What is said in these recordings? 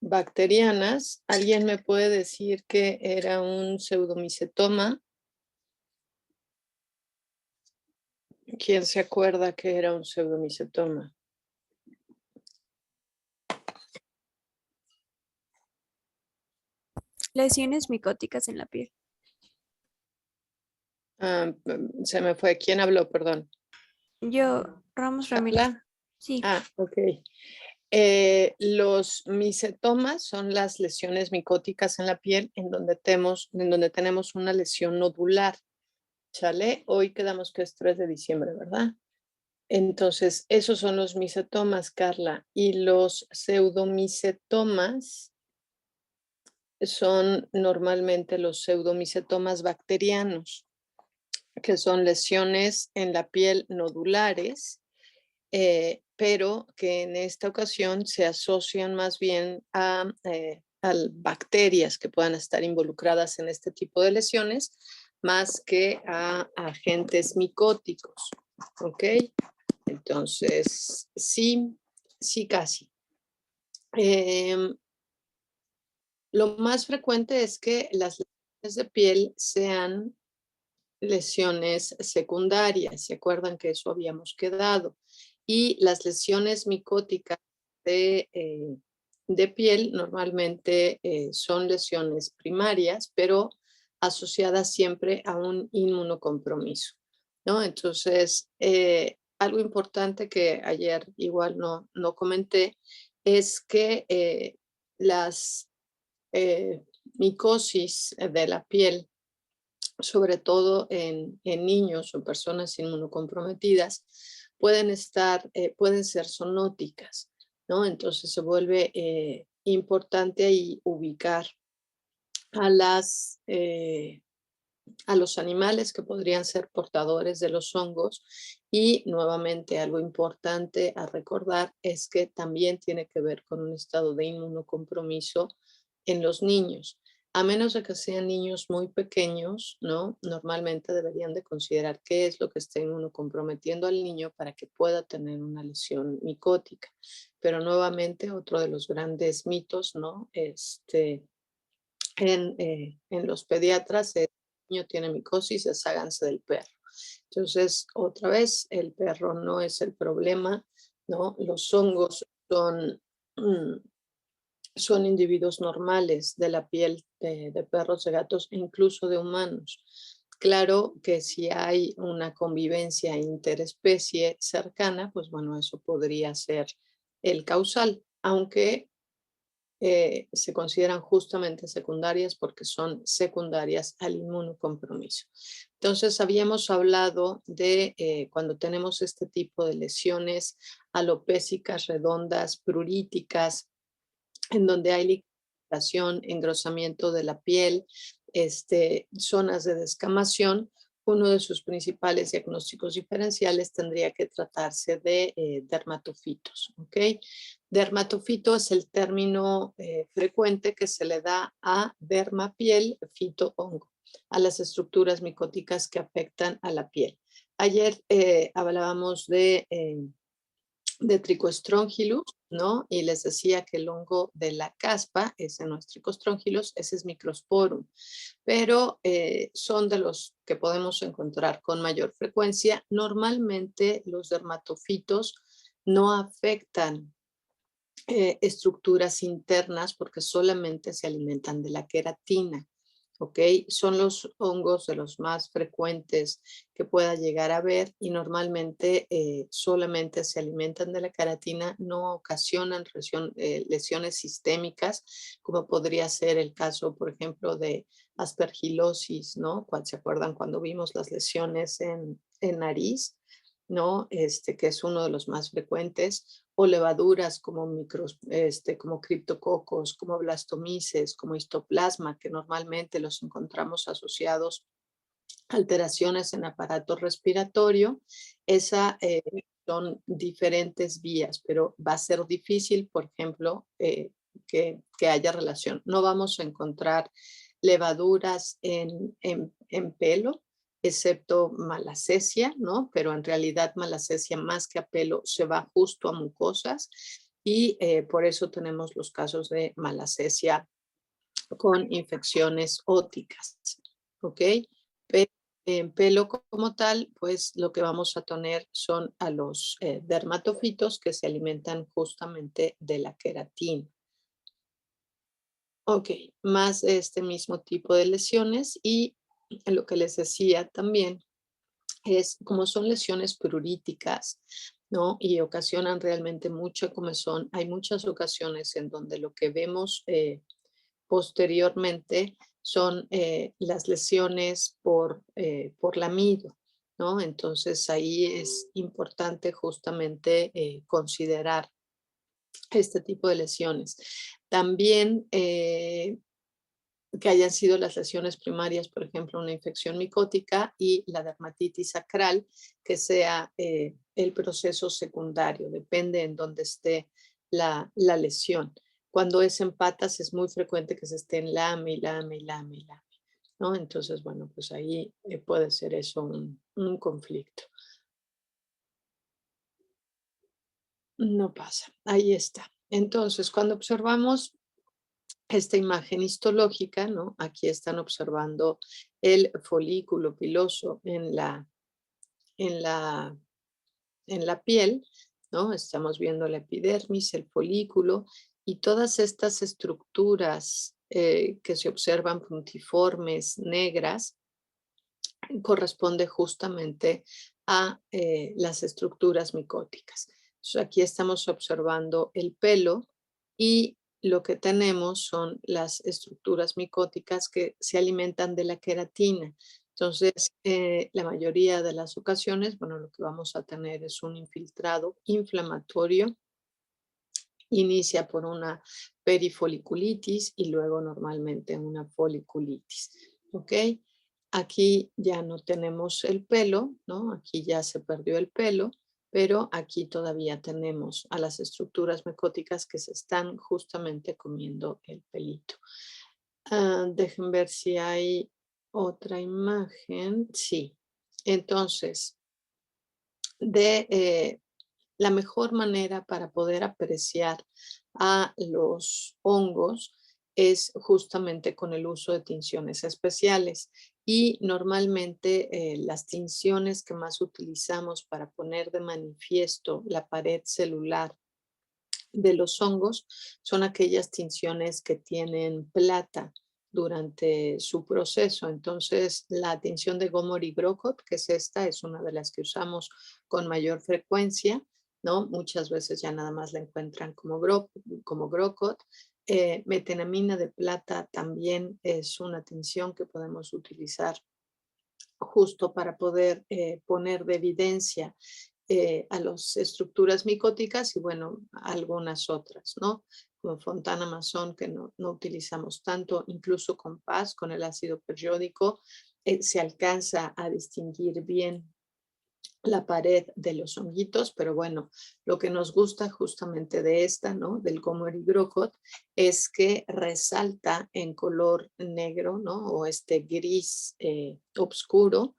bacterianas. ¿Alguien me puede decir que era un pseudomicetoma? ¿Quién se acuerda que era un pseudomicetoma? Lesiones micóticas en la piel. Se me fue. ¿Quién habló? Perdón. Yo, Ramos Ramírez. ¿Habla? Sí. Ok. Los micetomas son las lesiones micóticas en la piel en donde tenemos una lesión nodular. ¿Sale? Hoy quedamos que es 3 de diciembre, ¿verdad? Entonces, esos son los micetomas, Carla. Y los pseudomicetomas son normalmente los pseudomicetomas bacterianos, que son lesiones en la piel nodulares, pero que en esta ocasión se asocian más bien a bacterias que puedan estar involucradas en este tipo de lesiones, más que a agentes micóticos. ¿Ok? Entonces, sí, sí, casi. Lo más frecuente es que las lesiones de piel sean lesiones secundarias. ¿Se acuerdan que eso habíamos quedado? Y las lesiones micóticas de piel normalmente son lesiones primarias, pero asociadas siempre a un inmunocompromiso, ¿no? Entonces, algo importante que ayer igual no comenté es que las micosis de la piel, sobre todo en niños o personas inmunocomprometidas, pueden ser zoonóticas, ¿no? Entonces se vuelve importante ahí ubicar a a los animales que podrían ser portadores de los hongos. Y nuevamente algo importante a recordar es que también tiene que ver con un estado de inmunocompromiso en los niños. A menos de que sean niños muy pequeños, ¿no? Normalmente deberían de considerar qué es lo que está inmunocomprometiendo al niño para que pueda tener una lesión micótica. Pero nuevamente otro de los grandes mitos, ¿no? En los pediatras, el niño tiene micosis, desháganse del perro. Entonces, otra vez, el perro no es el problema, ¿no? Los hongos mm, son individuos normales de la piel de perros, de gatos e incluso de humanos. Claro que si hay una convivencia interespecie cercana, pues bueno, eso podría ser el causal, aunque se consideran justamente secundarias porque son secundarias al inmunocompromiso. Entonces, habíamos hablado de cuando tenemos este tipo de lesiones alopécicas, redondas, pruríticas, en donde hay liquefación, engrosamiento de la piel, zonas de descamación. Uno de sus principales diagnósticos diferenciales tendría que tratarse de dermatofitos. ¿Ok? Dermatofito es el término frecuente que se le da a derma, piel, fito, hongo, a las estructuras micóticas que afectan a la piel. Ayer hablábamos de Trichostrongylus, ¿no? Y les decía que el hongo de la caspa, ese no es Trichostrongylus, ese es Microsporum, pero son de los que podemos encontrar con mayor frecuencia. Normalmente los dermatofitos no afectan estructuras internas porque solamente se alimentan de la queratina. ¿Ok? Son los hongos de los más frecuentes que pueda llegar a ver y normalmente solamente se alimentan de la queratina, no ocasionan lesiones sistémicas, como podría ser el caso, por ejemplo, de aspergilosis, ¿no? ¿Se acuerdan cuando vimos las lesiones en nariz? ¿No? Que es uno de los más frecuentes, o levaduras como criptococos, como blastomices, como histoplasma, que normalmente los encontramos asociados a alteraciones en aparato respiratorio. Son diferentes vías, pero va a ser difícil, por ejemplo, que haya relación. No vamos a encontrar levaduras en pelo, excepto malacesia, ¿no? Pero en realidad malacesia más que a pelo se va justo a mucosas. y por eso tenemos los casos de malacesia con infecciones óticas, ¿ok? En pelo como tal, pues lo que vamos a tener son a los dermatofitos que se alimentan justamente de la queratina. Ok, más de este mismo tipo de lesiones y lo que les decía también es como son lesiones pluríticas, ¿no? Y ocasionan realmente mucha comezón. Hay muchas ocasiones en donde lo que vemos posteriormente son las lesiones por lamido, ¿no? Entonces ahí es importante justamente considerar este tipo de lesiones. También que hayan sido las lesiones primarias, por ejemplo, una infección micótica y la dermatitis sacral, que sea el proceso secundario, depende en dónde esté la lesión. Cuando es en patas es muy frecuente que se esté en lame y lame y lame y lame, ¿no? Entonces, bueno, pues ahí puede ser eso un conflicto. No pasa, ahí está. Entonces, cuando observamos esta imagen histológica, ¿no? Aquí están observando el folículo piloso en la, en la piel, ¿no? Estamos viendo la epidermis, el folículo y todas estas estructuras que se observan puntiformes, negras, corresponde justamente a las estructuras micóticas. Entonces, aquí estamos observando el pelo y lo que tenemos son las estructuras micóticas que se alimentan de la queratina. Entonces, la mayoría de las ocasiones, bueno, lo que vamos a tener es un infiltrado inflamatorio. Inicia por una perifoliculitis y luego normalmente una foliculitis. ¿Ok? Aquí ya no tenemos el pelo, ¿no? Aquí ya se perdió el pelo, pero aquí todavía tenemos a las estructuras micóticas que se están justamente comiendo el pelito. Dejen ver si hay otra imagen. Sí. Entonces, la mejor manera para poder apreciar a los hongos es justamente con el uso de tinciones especiales. Y normalmente las tinciones que más utilizamos para poner de manifiesto la pared celular de los hongos son aquellas tinciones que tienen plata durante su proceso. Entonces, la tinción de Gomori Grocott, que es esta, es una de las que usamos con mayor frecuencia, ¿no? Muchas veces ya nada más la encuentran como Grocott. Metenamina de plata también es una tinción que podemos utilizar justo para poder poner de evidencia a las estructuras micóticas y bueno, algunas otras, ¿no? Como Fontana Masón, que no utilizamos tanto, incluso con PAS, con el ácido periódico, se alcanza a distinguir bien la pared de los honguitos, pero bueno, lo que nos gusta justamente de esta, ¿no? Del Gomori Grocott, es que resalta en color negro, ¿no? O este gris oscuro,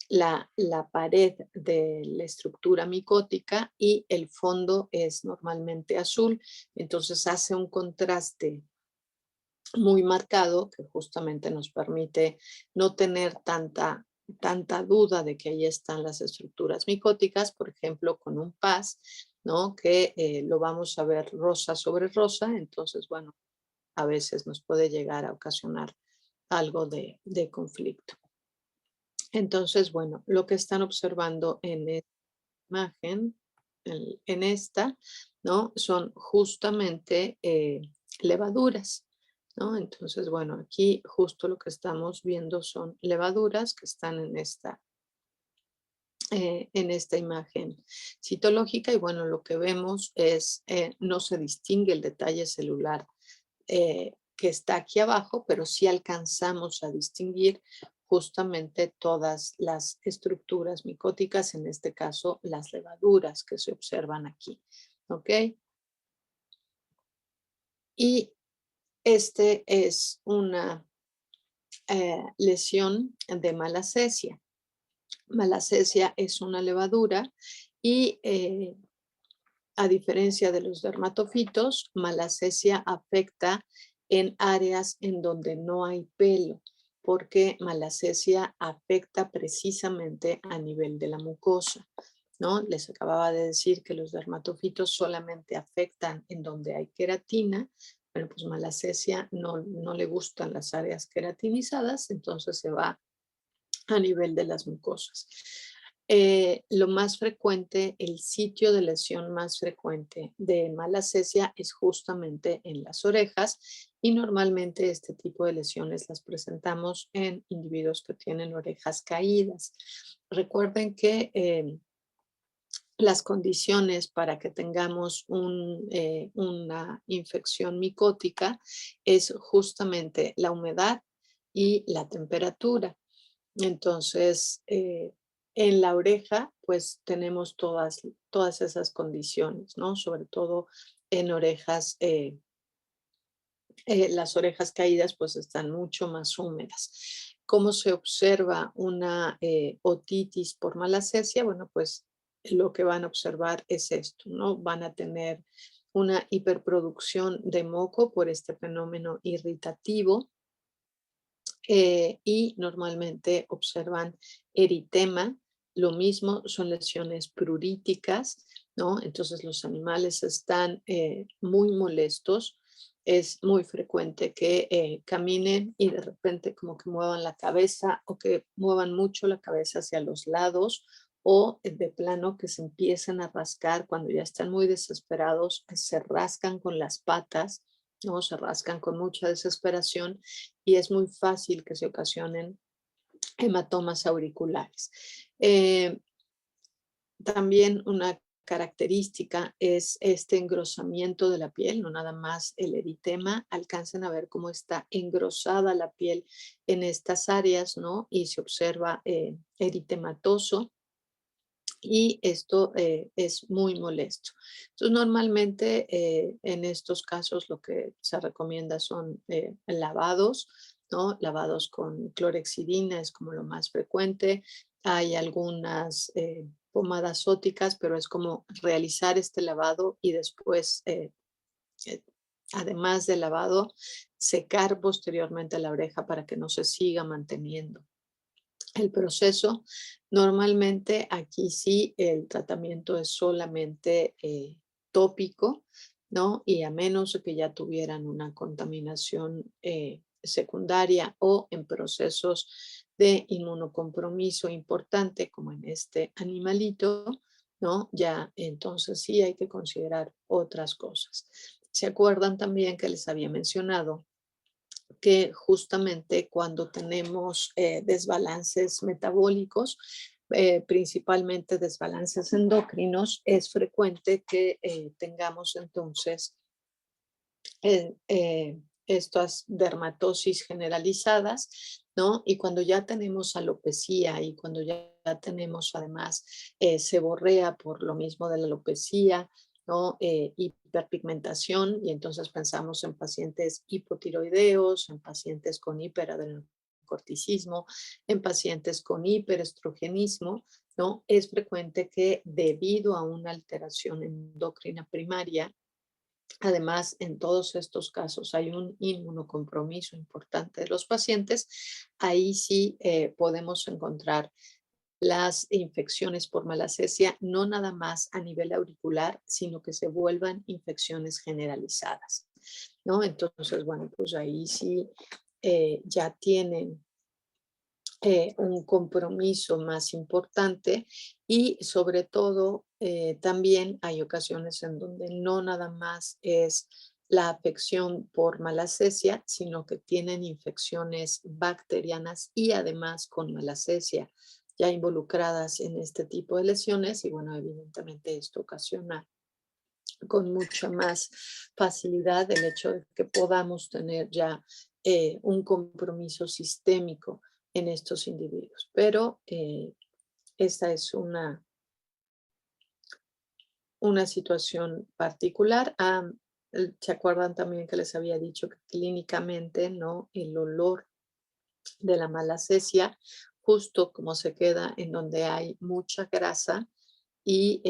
la pared de la estructura micótica y el fondo es normalmente azul, entonces hace un contraste muy marcado que justamente nos permite no tener tanta duda de que ahí están las estructuras micóticas, por ejemplo, con un PAS, ¿no? Que lo vamos a ver rosa sobre rosa, entonces, bueno, a veces nos puede llegar a ocasionar algo de conflicto. Entonces, bueno, lo que están observando en esta imagen, en esta, ¿no? Son justamente levaduras, ¿no? Entonces, bueno, aquí justo lo que estamos viendo son levaduras que están en esta imagen citológica y bueno, lo que vemos es, no se distingue el detalle celular que está aquí abajo, pero sí alcanzamos a distinguir justamente todas las estructuras micóticas, en este caso las levaduras que se observan aquí. ¿Ok? Y este es una lesión de malacesia. Malacesia es una levadura y A diferencia de los dermatofitos, malacesia afecta en áreas en donde no hay pelo, porque malacesia afecta precisamente a nivel de la mucosa, ¿no? Les acababa de decir que los dermatofitos solamente afectan en donde hay queratina. Bueno, pues malacesia no le gustan las áreas queratinizadas, entonces se va a nivel de las mucosas. Lo más frecuente, el sitio de lesión más frecuente de malacesia es justamente en las orejas y normalmente este tipo de lesiones las presentamos en individuos que tienen orejas caídas. Recuerden que las condiciones para que tengamos una infección micótica es justamente la humedad y la temperatura. Entonces, en la oreja, pues tenemos todas esas condiciones, ¿no? Sobre todo en orejas, las orejas caídas, pues están mucho más húmedas. ¿Cómo se observa una otitis por malacesia? Bueno, pues lo que van a observar es esto, ¿no? Van a tener una hiperproducción de moco por este fenómeno irritativo y normalmente observan eritema. Lo mismo son lesiones pruriticas, ¿no? Entonces los animales están muy molestos. Es muy frecuente que caminen y de repente como que muevan la cabeza o que muevan mucho la cabeza hacia los lados o de plano que se empiecen a rascar cuando ya están muy desesperados, se rascan con las patas, ¿no? Se rascan con mucha desesperación y es muy fácil que se ocasionen hematomas auriculares. También una característica es este engrosamiento de la piel, no nada más el eritema, alcanzan a ver cómo está engrosada la piel en estas áreas, ¿no? Y se observa eritematoso y esto es muy molesto. Entonces, normalmente en estos casos lo que se recomienda son lavados, ¿no? Lavados con clorexidina es como lo más frecuente. Hay algunas pomadas óticas, pero es como realizar este lavado y después, eh, además del lavado, secar posteriormente la oreja para que no se siga manteniendo el proceso. Normalmente aquí sí el tratamiento es solamente tópico, ¿no? Y a menos de que ya tuvieran una contaminación secundaria o en procesos de inmunocompromiso importante, como en este animalito, ¿no? Ya entonces sí hay que considerar otras cosas. ¿Se acuerdan también que les había mencionado que justamente cuando tenemos desbalances metabólicos, principalmente desbalances endocrinos, es frecuente que tengamos entonces estas dermatosis generalizadas, ¿no? Y cuando ya tenemos alopecia y cuando ya tenemos además seborrea por lo mismo de la alopecia, ¿no? Hiperpigmentación, y entonces pensamos en pacientes hipotiroideos, en pacientes con hiperadenocorticismo, en pacientes con hiperestrogenismo, ¿no? Es frecuente que debido a una alteración endocrina primaria, además, en todos estos casos hay un inmunocompromiso importante de los pacientes. Ahí sí podemos encontrar las infecciones por malacesia, no nada más a nivel auricular, sino que se vuelvan infecciones generalizadas, ¿no? Entonces, bueno, pues ahí sí ya tienen un compromiso más importante y sobre todo también hay ocasiones en donde no nada más es la afección por malacesia, sino que tienen infecciones bacterianas y además con malacesia ya involucradas en este tipo de lesiones y bueno, evidentemente esto ocasiona con mucha más facilidad el hecho de que podamos tener ya un compromiso sistémico en estos individuos. Pero esta es una situación particular. ¿Se acuerdan también que les había dicho que clínicamente, ¿no? El olor de la malacesia, justo como se queda en donde hay mucha grasa y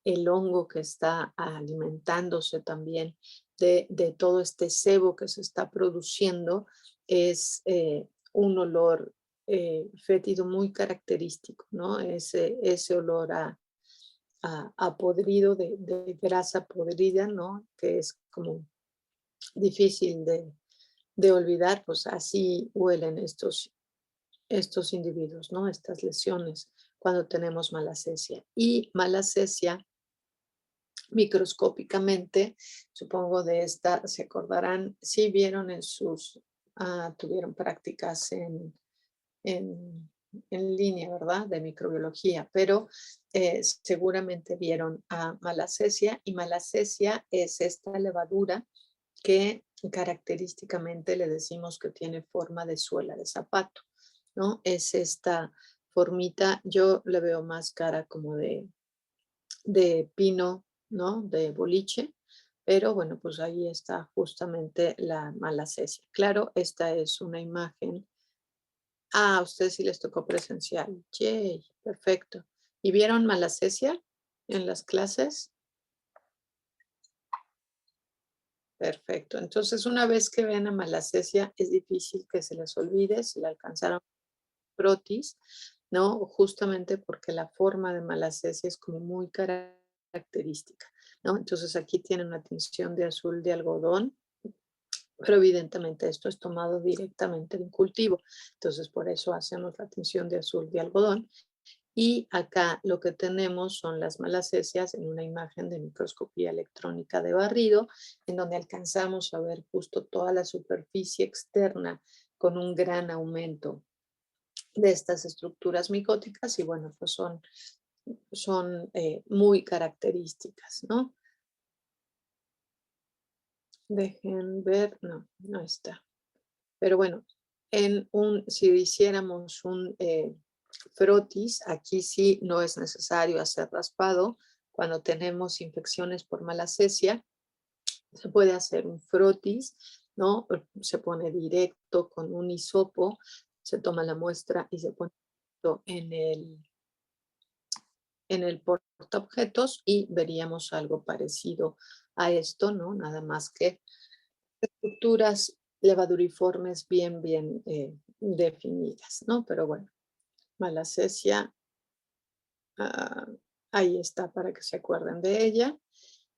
el hongo que está alimentándose también de todo este sebo que se está produciendo, es un olor fétido muy característico, ¿no? Ese olor a podrido, de grasa podrida, ¿no? Que es como difícil de olvidar, pues así huelen estos individuos, ¿no? Estas lesiones cuando tenemos malacesia. Y malacesia microscópicamente, supongo de esta, se acordarán, si vieron en sus, tuvieron prácticas en línea, ¿verdad? De microbiología, pero seguramente vieron a malacesia, y malacesia es esta levadura que característicamente le decimos que tiene forma de suela de zapato, ¿no? Es esta formita, yo le veo más cara como de pino, ¿no? De boliche, pero bueno, pues ahí está justamente la malacesia. Claro, esta es una imagen. A ustedes sí les tocó presencial. Yay, perfecto. ¿Y vieron malacesia en las clases? Perfecto. Entonces, una vez que ven a malacesia, es difícil que se les olvide si la alcanzaron protis, ¿no? Justamente porque la forma de malacesia es como muy característica, ¿no? Entonces, aquí tienen una tinción de azul de algodón, pero evidentemente esto es tomado directamente de un cultivo. Entonces, por eso hacemos la tinción de azul de algodón. Y acá lo que tenemos son las malacesias en una imagen de microscopía electrónica de barrido, en donde alcanzamos a ver justo toda la superficie externa con un gran aumento de estas estructuras micóticas, y bueno, pues son muy características, ¿no? Dejen ver, no, no está. Pero bueno, si hiciéramos un frotis, aquí sí no es necesario hacer raspado. Cuando tenemos infecciones por malacesia, se puede hacer un frotis, ¿no? Se pone directo con un hisopo, se toma la muestra y se pone en el portaobjetos, y veríamos algo parecido a esto, ¿no? Nada más que estructuras levaduriformes bien definidas, ¿no? Pero bueno, malacesia, ah, ahí está para que se acuerden de ella.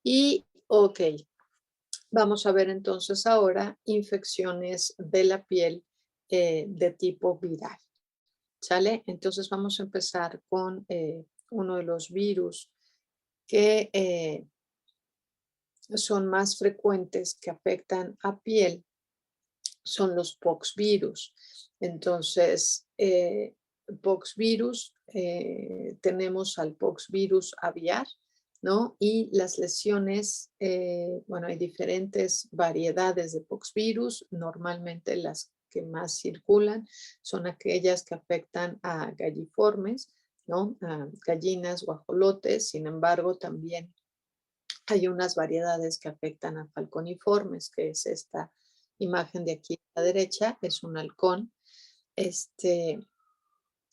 Y, ok, vamos a ver entonces ahora infecciones de la piel de tipo viral, ¿sale? Entonces vamos a empezar con uno de los virus que son más frecuentes, que afectan a piel, son los poxvirus. Entonces, poxvirus, tenemos al poxvirus aviar, ¿no? Y las lesiones, bueno, hay diferentes variedades de poxvirus. Normalmente las que más circulan son aquellas que afectan a galliformes, ¿no? A gallinas, guajolotes. Sin embargo, también hay unas variedades que afectan a falconiformes, que es esta imagen de aquí a la derecha, es un halcón.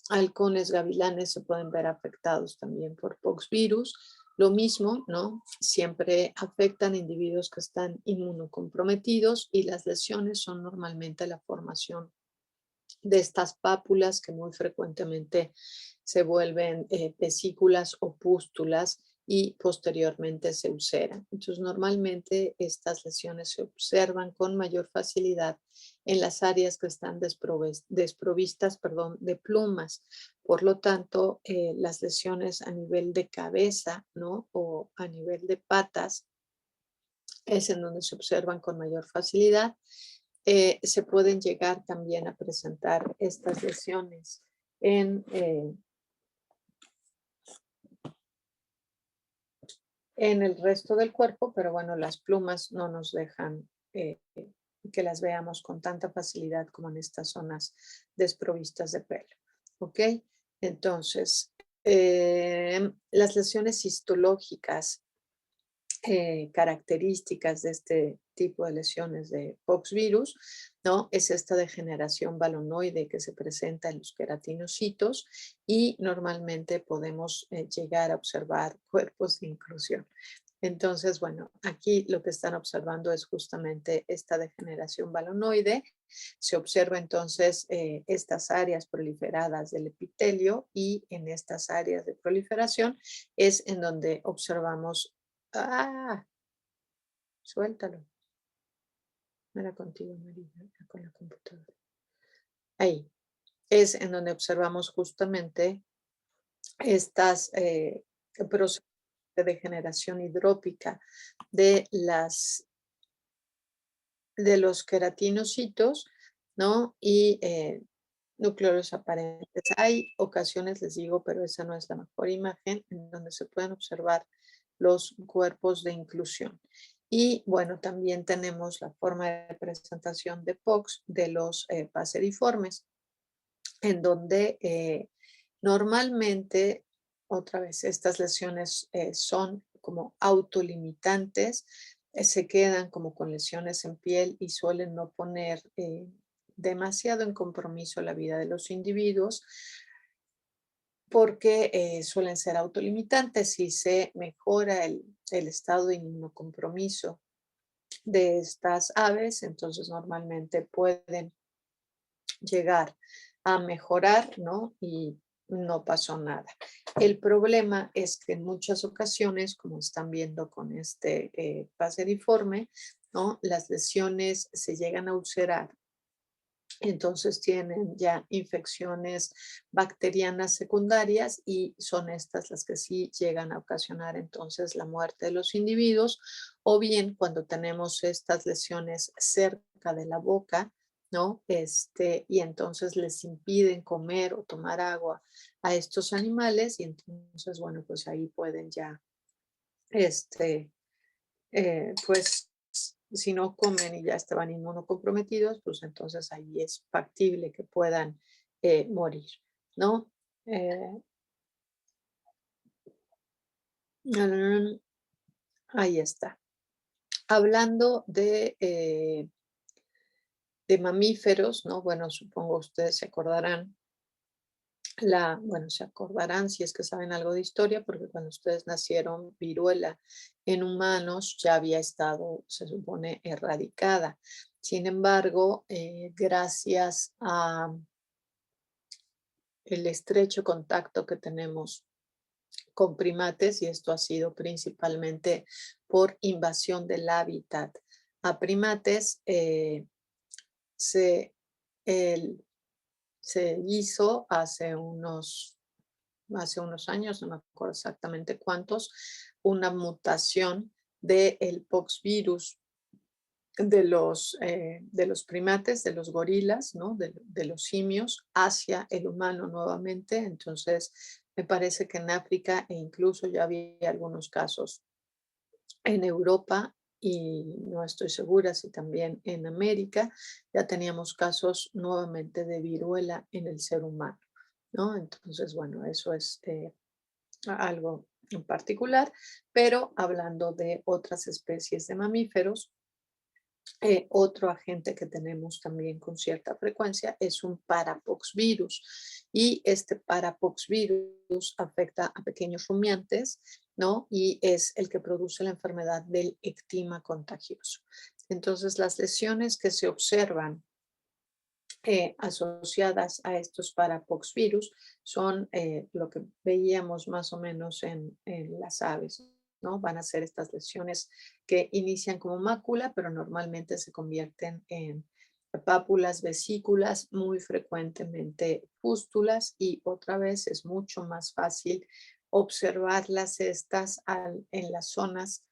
Halcones, gavilanes se pueden ver afectados también por poxvirus. Lo mismo, ¿no? Siempre afectan individuos que están inmunocomprometidos, y las lesiones son normalmente la formación de estas pápulas que muy frecuentemente se vuelven vesículas o pústulas, y posteriormente se ulceran. Entonces, normalmente estas lesiones se observan con mayor facilidad en las áreas que están desprovistas, de plumas. Por lo tanto, las lesiones a nivel de cabeza, ¿no? O a nivel de patas es en donde se observan con mayor facilidad. Se pueden llegar también a presentar estas lesiones en el resto del cuerpo, pero bueno, las plumas no nos dejan que las veamos con tanta facilidad como en estas zonas desprovistas de pelo. ¿Ok? Entonces, las lesiones histológicas características de este tipo de lesiones de poxvirus, ¿no? Es esta degeneración balonoide que se presenta en los queratinocitos y normalmente podemos llegar a observar cuerpos de inclusión. Entonces, bueno, aquí lo que están observando es justamente esta degeneración balonoide. Se observa entonces estas áreas proliferadas del epitelio y en estas áreas de proliferación es en donde observamos, ¡ah! Suéltalo. No era contigo, María, era con la computadora. Ahí es en donde observamos justamente estas procesos de degeneración hidrópica de de los queratinocitos, ¿no? Y núcleos aparentes. Hay ocasiones, les digo, pero esa no es la mejor imagen, en donde se pueden observar los cuerpos de inclusión. Y bueno, también tenemos la forma de presentación de POX de los paseriformes, en donde normalmente, otra vez, estas lesiones son como autolimitantes, se quedan como con lesiones en piel y suelen no poner demasiado en compromiso la vida de los individuos porque suelen ser autolimitantes. Si se mejora el estado de inmunocompromiso de estas aves, entonces normalmente pueden llegar a mejorar, ¿no? Y no pasó nada. El problema es que en muchas ocasiones, como están viendo con este paseriforme, ¿no? Las lesiones se llegan a ulcerar, entonces tienen ya infecciones bacterianas secundarias y son estas las que sí llegan a ocasionar entonces la muerte de los individuos, o bien cuando tenemos estas lesiones cerca de la boca, ¿no? Y entonces les impiden comer o tomar agua a estos animales y entonces, bueno, pues ahí pueden ya, pues si no comen y ya estaban inmunocomprometidos, pues entonces ahí es factible que puedan morir, ¿no? Eh, ahí está. Hablando de mamíferos, ¿no? Bueno, supongo ustedes se acordarán bueno, se acordarán si es que saben algo de historia, porque cuando ustedes nacieron, viruela en humanos ya había estado, se supone, erradicada. Sin embargo, gracias a el estrecho contacto que tenemos con primates, y esto ha sido principalmente por invasión del hábitat a primates, se, el- se hizo hace unos años, no me acuerdo exactamente cuántos, una mutación del poxvirus de los primates, de los gorilas, ¿no? De los simios hacia el humano nuevamente. Entonces, me parece que en África e incluso ya había algunos casos en Europa y no estoy segura si también en América, ya teníamos casos nuevamente de viruela en el ser humano, ¿no? Entonces, bueno, eso es algo en particular, pero hablando de otras especies de mamíferos, otro agente que tenemos también con cierta frecuencia es un parapoxvirus y este parapoxvirus afecta a pequeños rumiantes, ¿no? Y es el que produce la enfermedad del ectima contagioso. Entonces, las lesiones que se observan asociadas a estos parapoxvirus son lo que veíamos más o menos en las aves, ¿no? Van a ser estas lesiones que inician como mácula, pero normalmente se convierten en pápulas, vesículas, muy frecuentemente pústulas y otra vez es mucho más fácil observarlas estas en las zonas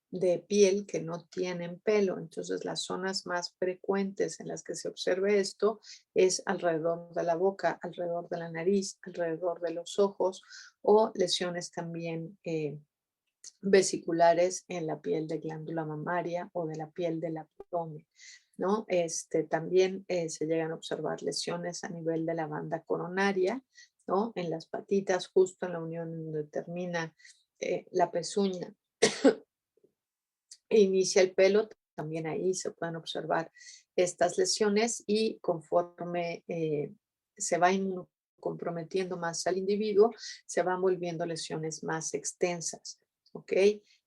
de piel que no tienen pelo. Entonces, las zonas más frecuentes en las que se observe esto es alrededor de la boca, alrededor de la nariz, alrededor de los ojos o lesiones también vesiculares en la piel de glándula mamaria o de la piel del abdomen, ¿no? También se llegan a observar lesiones a nivel de la banda coronaria, ¿no? En las patitas, justo en la unión donde termina la pezuña e inicia el pelo, también ahí se pueden observar estas lesiones y conforme se va comprometiendo más al individuo, se van volviendo lesiones más extensas, ¿ok?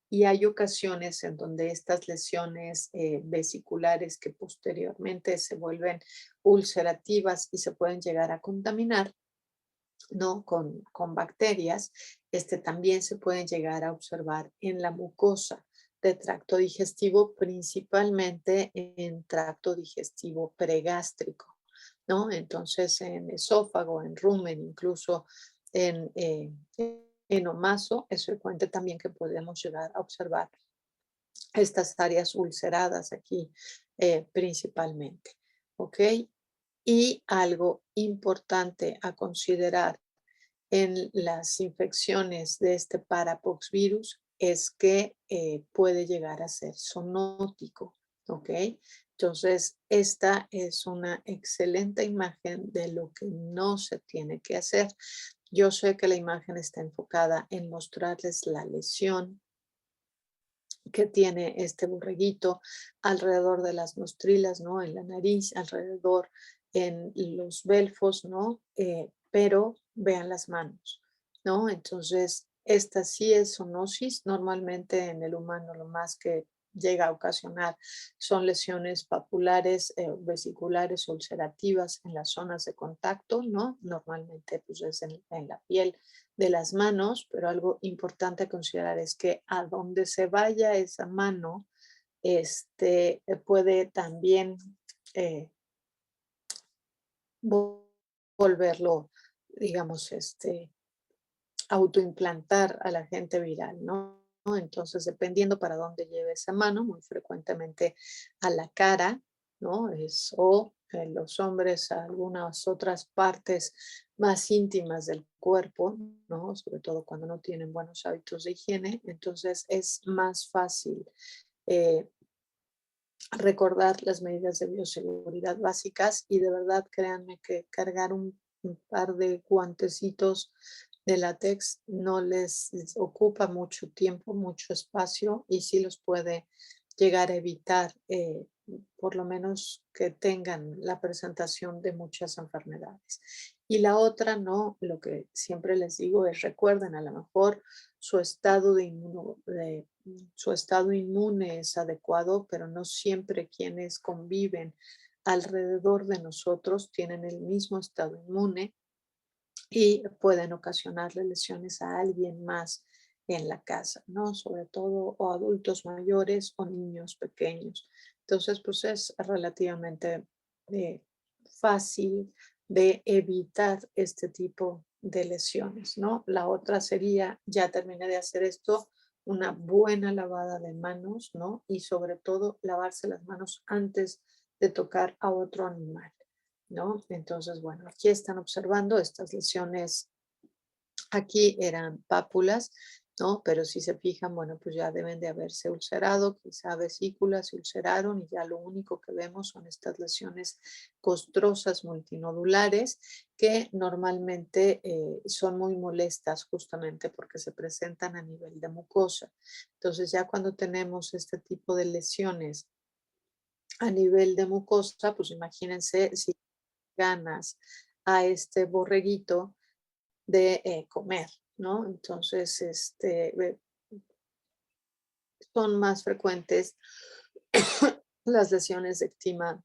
Y hay ocasiones en donde estas lesiones vesiculares que posteriormente se vuelven ulcerativas y se pueden llegar a contaminar, ¿no? Con bacterias, también se pueden llegar a observar en la mucosa de tracto digestivo, principalmente en tracto digestivo pregástrico, ¿no? Entonces, en esófago, en rumen, incluso en, eh, en omaso, es frecuente también que podemos llegar a observar estas áreas ulceradas aquí principalmente, ¿ok? Y algo importante a considerar en las infecciones de este parapoxvirus es que puede llegar a ser zoonótico, ¿ok? Entonces, esta es una excelente imagen de lo que no se tiene que hacer. Yo sé que la imagen está enfocada en mostrarles la lesión que tiene este borreguito alrededor de las nostrilas, ¿no? En la nariz, alrededor en los belfos, ¿no? Pero vean las manos, ¿no? Entonces, esta sí es zoonosis. Normalmente en el humano lo más que llega a ocasionar son lesiones papulares, vesiculares, ulcerativas en las zonas de contacto, ¿no? Normalmente pues es en la piel de las manos, pero algo importante a considerar es que a donde se vaya esa mano, puede también eh, volverlo, digamos, autoimplantar al agente viral, ¿no? Entonces, dependiendo para dónde lleve esa mano, muy frecuentemente a la cara, ¿no? O los hombres a algunas otras partes más íntimas del cuerpo, ¿no? Sobre todo cuando no tienen buenos hábitos de higiene, entonces es más fácil eh, recordar las medidas de bioseguridad básicas y de verdad créanme que cargar un par de guantecitos de látex no les ocupa mucho tiempo, mucho espacio y sí los puede llegar a evitar, por lo menos que tengan la presentación de muchas enfermedades. Y la otra, no, lo que siempre les digo es recuerden, a lo mejor su estado su estado inmune es adecuado, pero no siempre quienes conviven alrededor de nosotros tienen el mismo estado inmune y pueden ocasionarle lesiones a alguien más en la casa, ¿no? Sobre todo o adultos mayores o niños pequeños. Entonces, pues es relativamente eh, fácil de evitar este tipo de lesiones, ¿no? La otra sería, ya terminé de hacer esto, una buena lavada de manos, ¿no? Y sobre todo lavarse las manos antes de tocar a otro animal, ¿no? Entonces, bueno, aquí están observando estas lesiones, aquí eran pápulas, ¿no? Pero si se fijan, bueno, pues ya deben de haberse ulcerado, quizá vesículas se ulceraron y ya lo único que vemos son estas lesiones costrosas multinodulares que normalmente son muy molestas justamente porque se presentan a nivel de mucosa. Entonces ya cuando tenemos este tipo de lesiones a nivel de mucosa, pues imagínense si ganas a este borreguito de comer, ¿no? Entonces, son más frecuentes las lesiones de eczema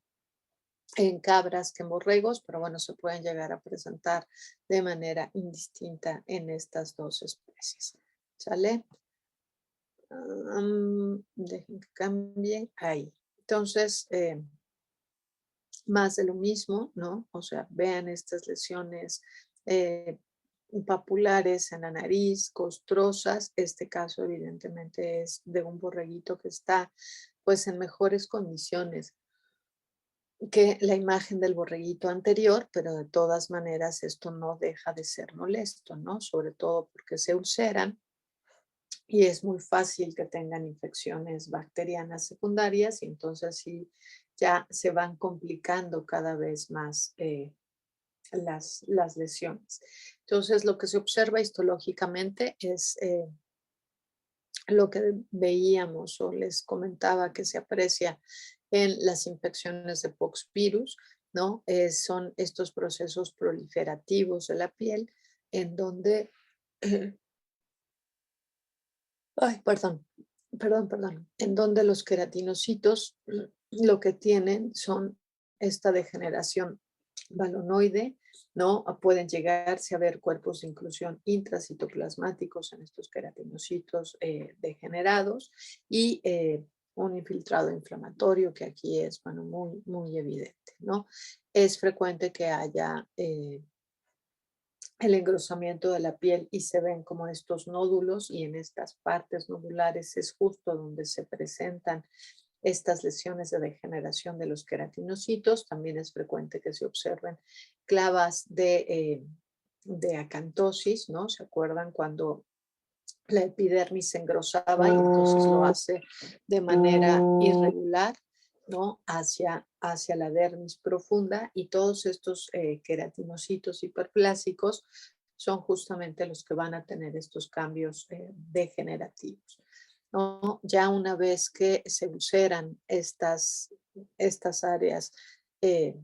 en cabras que en borregos, pero bueno, se pueden llegar a presentar de manera indistinta en estas dos especies. ¿Sale? Dejen que cambie ahí. Entonces, más de lo mismo, ¿no? O sea, vean estas lesiones eh, papulares en la nariz, costrosas. Este caso evidentemente es de un borreguito que está pues en mejores condiciones que la imagen del borreguito anterior, pero de todas maneras esto no deja de ser molesto, ¿no? Sobre todo porque se ulceran y es muy fácil que tengan infecciones bacterianas secundarias y entonces sí ya se van complicando cada vez más las lesiones. Entonces lo que se observa histológicamente es lo que veíamos o les comentaba que se aprecia en las infecciones de poxvirus, ¿no? Son estos procesos proliferativos de la piel en donde, ay, perdón, en donde los queratinocitos lo que tienen son esta degeneración balonoide, ¿no? Pueden llegarse a ver cuerpos de inclusión intracitoplasmáticos en estos queratinocitos degenerados y un infiltrado inflamatorio que aquí es, bueno, muy, muy evidente, ¿no? Es frecuente que haya el engrosamiento de la piel y se ven como estos nódulos y en estas partes nodulares es justo donde se presentan estas lesiones de degeneración de los queratinocitos. También es frecuente que se observen clavas de acantosis, ¿no? ¿Se acuerdan cuando la epidermis se engrosaba y entonces lo hace de manera irregular, ¿no? Hacia la dermis profunda y todos estos queratinocitos hiperplásicos son justamente los que van a tener estos cambios degenerativos, ¿no? Ya una vez que se ulceran estas áreas eh,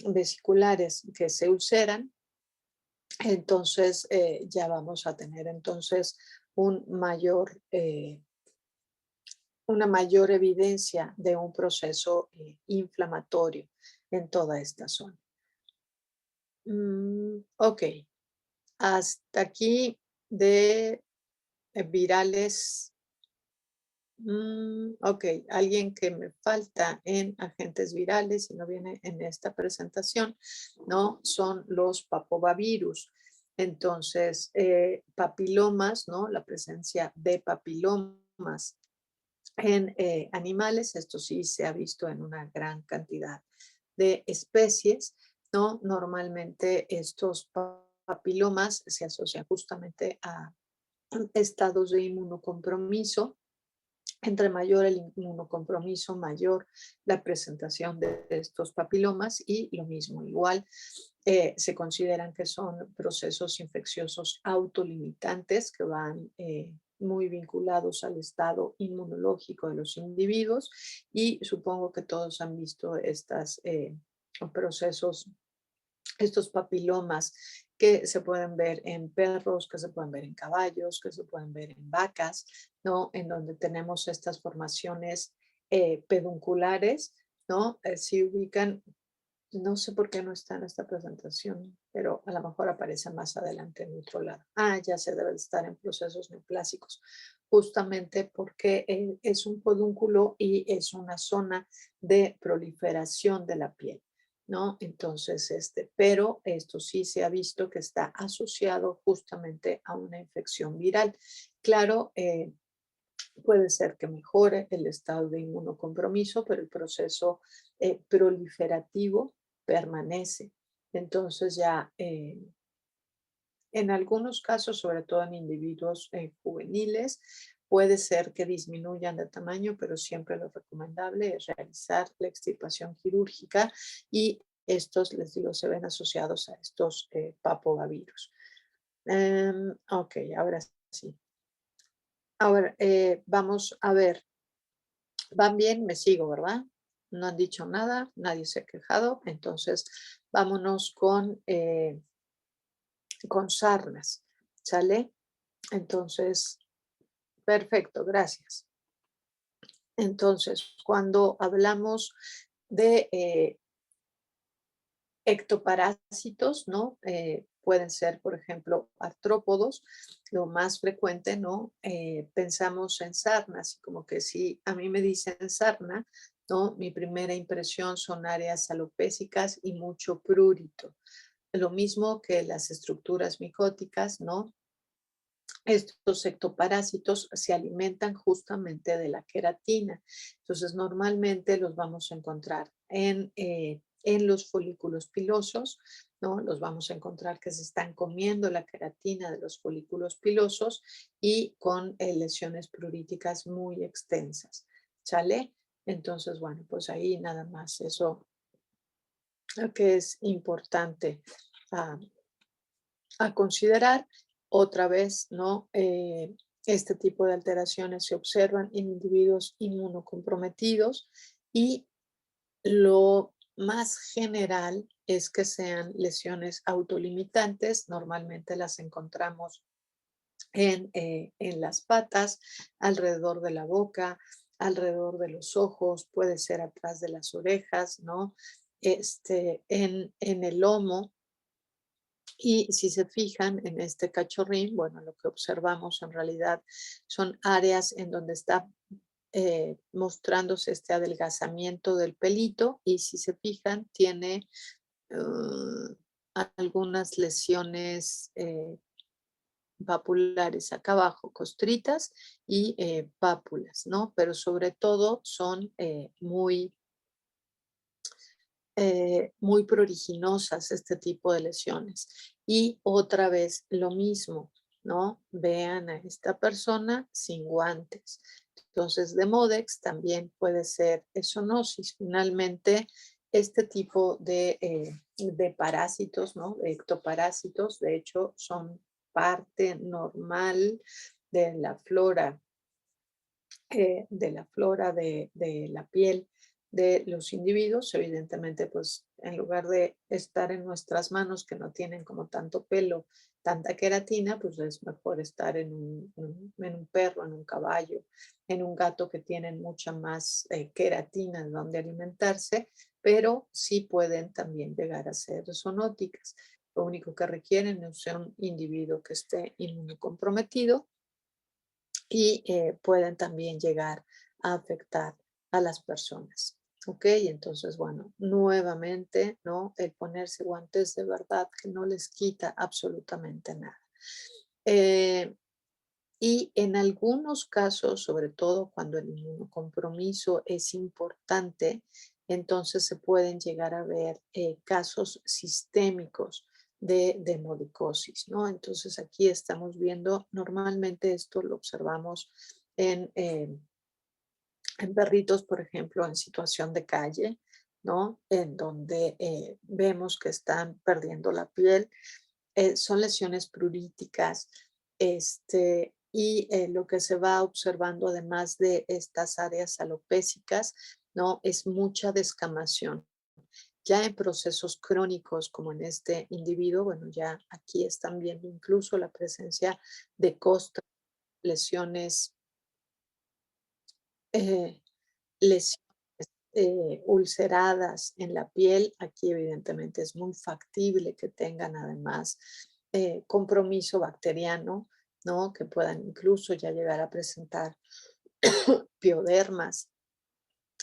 vesiculares que se ulceran, entonces ya vamos a tener entonces un mayor, una mayor evidencia de un proceso inflamatorio en toda esta zona. Ok, hasta aquí de virales. Ok, alguien que me falta en agentes virales y no viene en esta presentación, ¿no? Son los papovavirus. Entonces, papilomas, ¿no? La presencia de papilomas en animales, esto sí se ha visto en una gran cantidad de especies, ¿no? Normalmente estos papilomas se asocian justamente a estados de inmunocompromiso. Entre mayor el inmunocompromiso, mayor la presentación de estos papilomas y lo mismo, igual se consideran que son procesos infecciosos autolimitantes que van muy vinculados al estado inmunológico de los individuos y supongo que todos han visto estos procesos, estos papilomas que se pueden ver en perros, que se pueden ver en caballos, que se pueden ver en vacas, ¿no? En donde tenemos estas formaciones pedunculares, ¿no? Si ubican, no sé por qué no está en esta presentación, pero a lo mejor aparece más adelante en otro lado. Ah, ya se debe de estar en procesos neoplásicos, justamente porque es un pedúnculo y es una zona de proliferación de la piel, ¿no? Entonces, pero esto sí se ha visto que está asociado justamente a una infección viral. Claro, puede ser que mejore el estado de inmunocompromiso, pero el proceso proliferativo permanece. Entonces ya en algunos casos, sobre todo en individuos juveniles, puede ser que disminuyan de tamaño, pero siempre lo recomendable es realizar la extirpación quirúrgica y estos, les digo, se ven asociados a estos papogavirus. Ok, ahora sí. Ahora vamos a ver. Van bien, me sigo, ¿verdad? No han dicho nada, nadie se ha quejado, entonces vámonos con sarnas, ¿sale? Entonces, perfecto, gracias. Entonces, cuando hablamos de ectoparásitos, ¿no? Pueden ser, por ejemplo, artrópodos, lo más frecuente, ¿no? Pensamos en sarnas, como que si a mí me dicen sarna, ¿no? Mi primera impresión son áreas alopécicas y mucho prurito. Lo mismo que las estructuras micóticas, ¿no? Estos ectoparásitos se alimentan justamente de la queratina. Entonces, normalmente los vamos a encontrar en los folículos pilosos, ¿no? Los vamos a encontrar que se están comiendo la queratina de los folículos pilosos y con lesiones pluríticas muy extensas. ¿Sale? Entonces, bueno, pues ahí nada más eso que es importante a considerar. Otra vez, ¿no? Este tipo de alteraciones se observan en individuos inmunocomprometidos y lo más general es que sean lesiones autolimitantes. Normalmente las encontramos en las patas, alrededor de la boca, alrededor de los ojos, puede ser atrás de las orejas, ¿no? En el lomo. Y si se fijan en este cachorrín, bueno, lo que observamos en realidad son áreas en donde está mostrándose este adelgazamiento del pelito y si se fijan tiene uh, algunas lesiones papulares acá abajo, costritas y pápulas, ¿no? Pero sobre todo son muy pruriginosas este tipo de lesiones. Y otra vez lo mismo, ¿no? Vean a esta persona sin guantes. Entonces, de Modex también puede ser zoonosis. Finalmente, este tipo de parásitos, ¿no? De ectoparásitos, de hecho, son parte normal de la flora de la piel de los individuos. Evidentemente, pues en lugar de estar en nuestras manos que no tienen como tanto pelo, tanta queratina, pues es mejor estar en un perro, en un caballo, en un gato que tienen mucha más queratina donde alimentarse, pero sí pueden también llegar a ser zoonóticas. Lo único que requieren es un individuo que esté inmunocomprometido y pueden también llegar a afectar a las personas. ¿Ok? Entonces, bueno, nuevamente, ¿no? El ponerse guantes de verdad que no les quita absolutamente nada. Eh, y en algunos casos, sobre todo cuando el inmunocompromiso es importante, entonces se pueden llegar a ver casos sistémicos de hemolicosis, ¿no? Entonces aquí estamos viendo, normalmente esto lo observamos en, eh, en perritos, por ejemplo, en situación de calle, ¿no? En donde vemos que están perdiendo la piel. Son lesiones pluríticas, y lo que se va observando además de estas áreas alopécicas, ¿no? Es mucha descamación. Ya en procesos crónicos como en este individuo, bueno, ya aquí están viendo incluso la presencia de costras, lesiones, eh, lesiones ulceradas en la piel. Aquí evidentemente es muy factible que tengan además compromiso bacteriano, ¿no? Que puedan incluso ya llegar a presentar piodermas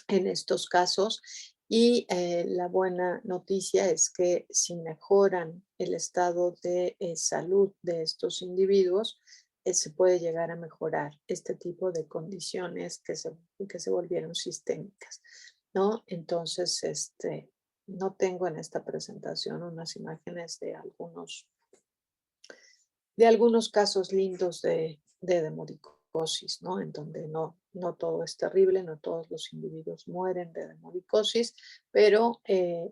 en estos casos. Y la buena noticia es que si mejoran el estado de salud de estos individuos, se puede llegar a mejorar este tipo de condiciones que se volvieron sistémicas, ¿no? Entonces, no tengo en esta presentación unas imágenes de algunos casos lindos de demodicosis, ¿no? En donde no todo es terrible, no todos los individuos mueren de demodicosis, pero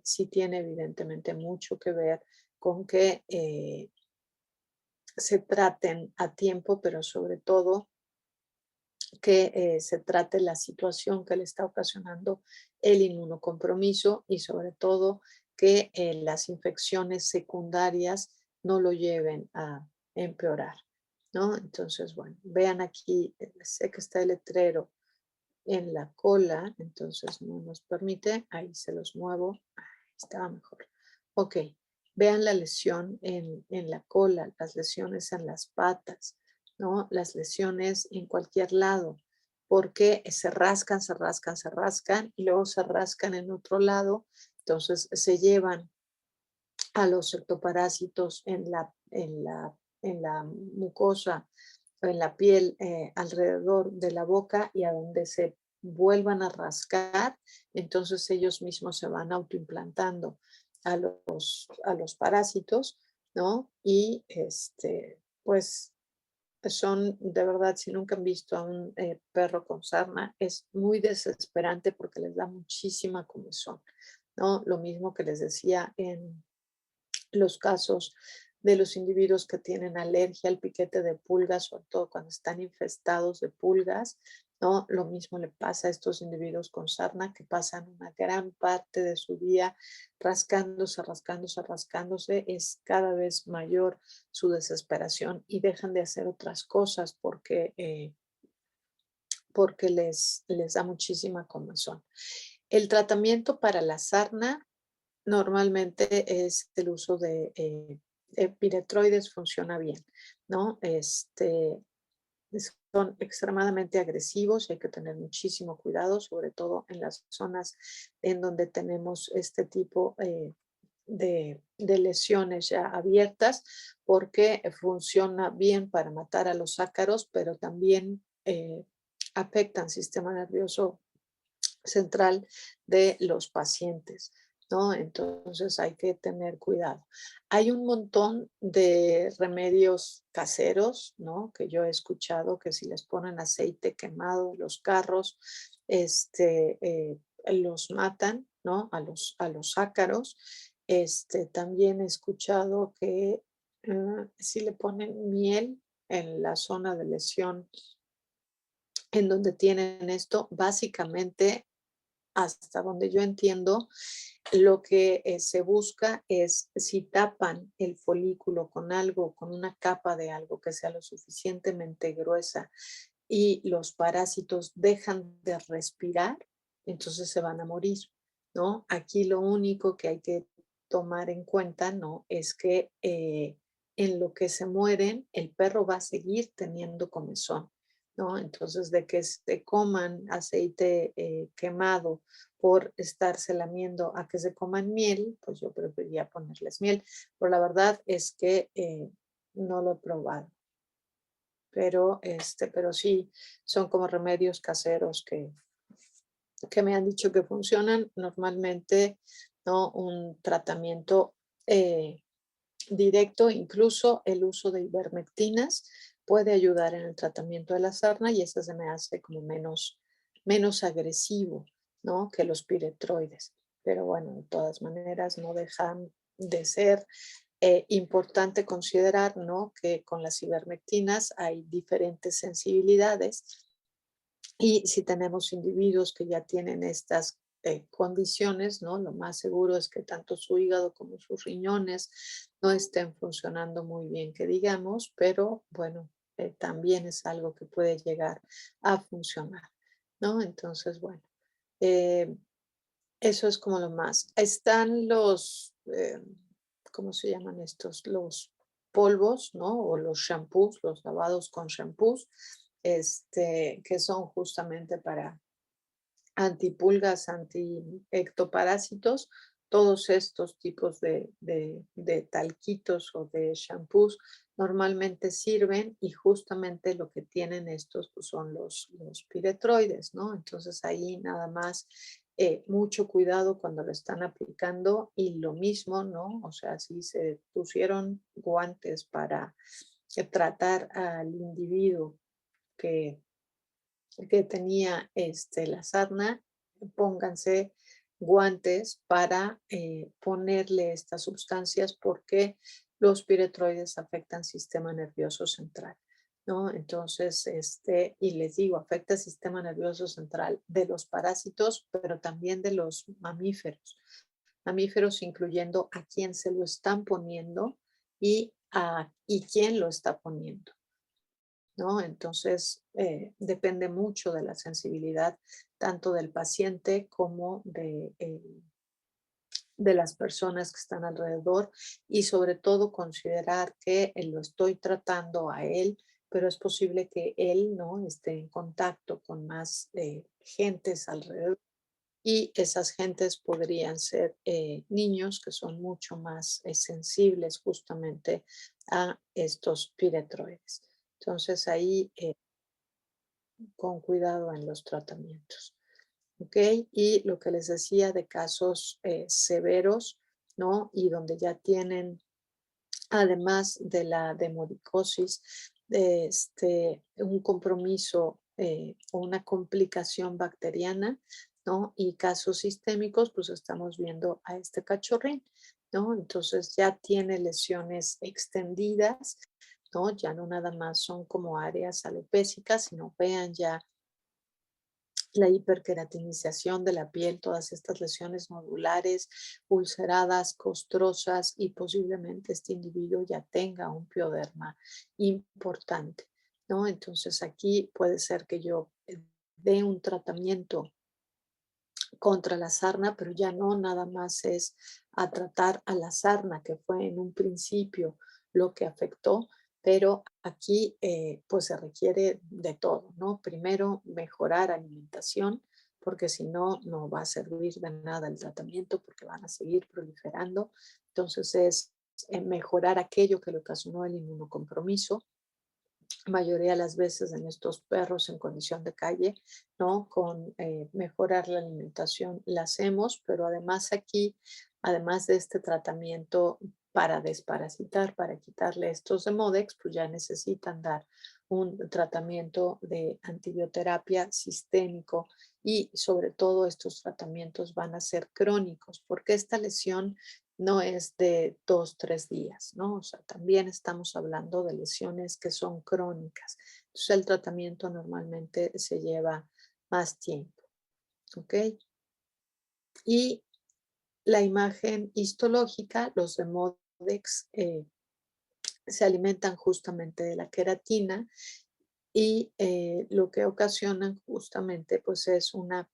sí tiene evidentemente mucho que ver con que se traten a tiempo, pero sobre todo que se trate la situación que le está ocasionando el inmunocompromiso y sobre todo que las infecciones secundarias no lo lleven a empeorar, ¿no? Entonces, bueno, vean aquí, sé que está el letrero en la cola, entonces no nos permite, ahí se los muevo, ahí estaba mejor. Ok, vean la lesión en la cola, las lesiones en las patas, ¿no? Las lesiones en cualquier lado, porque se rascan, se rascan, se rascan y luego se rascan en otro lado, entonces se llevan a los ectoparásitos en la mucosa o en la piel alrededor de la boca y a donde se vuelvan a rascar, entonces ellos mismos se van autoimplantando a los parásitos, ¿no? Y pues son de verdad, si nunca han visto a un perro con sarna, es muy desesperante porque les da muchísima comezón, ¿no? Lo mismo que les decía en los casos de los individuos que tienen alergia al piquete de pulgas, sobre todo cuando están infestados de pulgas, ¿no? Lo mismo le pasa a estos individuos con sarna que pasan una gran parte de su día rascándose, rascándose, rascándose. Es cada vez mayor su desesperación y dejan de hacer otras cosas porque les da muchísima comezón. El tratamiento para la sarna normalmente es el uso de piretroides, funciona bien, ¿no? Son extremadamente agresivos y hay que tener muchísimo cuidado, sobre todo en las zonas en donde tenemos este tipo de lesiones ya abiertas, porque funciona bien para matar a los ácaros, pero también afectan sistema nervioso central de los pacientes, ¿no? Entonces hay que tener cuidado. Hay un montón de remedios caseros, ¿no? Que yo he escuchado que si les ponen aceite quemado en los carros, los matan, ¿no? A los ácaros. También he escuchado que si le ponen miel en la zona de lesión en donde tienen esto, básicamente hasta donde yo entiendo, lo que se busca es si tapan el folículo con algo, con una capa de algo que sea lo suficientemente gruesa y los parásitos dejan de respirar, entonces se van a morir, ¿no? Aquí lo único que hay que tomar en cuenta, ¿no? Es que en lo que se mueren, el perro va a seguir teniendo comezón, ¿no? Entonces, de que se coman aceite quemado por estarse lamiendo a que se coman miel, pues yo preferiría ponerles miel. Pero la verdad es que no lo he probado. Pero sí, son como remedios caseros que me han dicho que funcionan. Normalmente, ¿no? Un tratamiento directo, incluso el uso de ivermectinas puede ayudar en el tratamiento de la sarna y eso se me hace como menos agresivo, ¿no? Que los piretroides. Pero bueno, de todas maneras no dejan de ser importante considerar, ¿no? Que con las ivermectinas hay diferentes sensibilidades y si tenemos individuos que ya tienen estas condiciones, ¿no? Lo más seguro es que tanto su hígado como sus riñones no estén funcionando muy bien, que digamos, pero bueno, también es algo que puede llegar a funcionar, ¿no? Entonces, bueno, eh, eso es como lo más. Están ¿cómo se llaman estos? Los polvos, ¿no? O los shampoos, los lavados con shampoos, que son justamente para antipulgas, antiectoparásitos. Todos estos tipos de talquitos o de shampoos normalmente sirven y justamente lo que tienen estos pues, son los piretroides, ¿no? Entonces ahí nada más mucho cuidado cuando lo están aplicando y lo mismo, ¿no? O sea, si se pusieron guantes para tratar al individuo que tenía la sarna, pónganse guantes para ponerle estas sustancias porque los piretroides afectan sistema nervioso central, ¿no? Entonces, y les digo, afecta el sistema nervioso central de los parásitos, pero también de los mamíferos incluyendo a quién se lo están poniendo y quién lo está poniendo, ¿no? Entonces, depende mucho de la sensibilidad tanto del paciente como de las personas que están alrededor y sobre todo considerar que lo estoy tratando a él, pero es posible que él no esté en contacto con más gentes alrededor y esas gentes podrían ser niños que son mucho más sensibles justamente a estos piretroides. Entonces ahí con cuidado en los tratamientos. ¿Ok? Y lo que les decía de casos severos, ¿no? Y donde ya tienen, además de la demodicosis, un compromiso o una complicación bacteriana, ¿no? Y casos sistémicos, pues estamos viendo a este cachorrín, ¿no? Entonces ya tiene lesiones extendidas, ¿no? Ya no nada más son como áreas alopécicas, sino vean ya la hiperqueratinización de la piel, todas estas lesiones nodulares, ulceradas, costrosas y posiblemente este individuo ya tenga un pioderma importante, ¿no? Entonces aquí puede ser que yo dé un tratamiento contra la sarna, pero ya no nada más es a tratar a la sarna, que fue en un principio lo que afectó, pero aquí pues se requiere de todo, ¿no? Primero, mejorar alimentación, porque si no, no va a servir de nada el tratamiento, porque van a seguir proliferando. Entonces es mejorar aquello que le ocasionó el inmunocompromiso, mayoría de las veces en estos perros en condición de calle, ¿no? Con mejorar la alimentación la hacemos, pero además aquí, además de este tratamiento para desparasitar, para quitarle estos Demodex, pues ya necesitan dar un tratamiento de antibioterapia sistémico y sobre todo estos tratamientos van a ser crónicos, porque esta lesión no es de 2, 3 días, ¿no? O sea, también estamos hablando de lesiones que son crónicas. Entonces, el tratamiento normalmente se lleva más tiempo, ¿ok? Y la imagen histológica, los Demodex se alimentan justamente de la queratina y lo que ocasionan justamente pues es una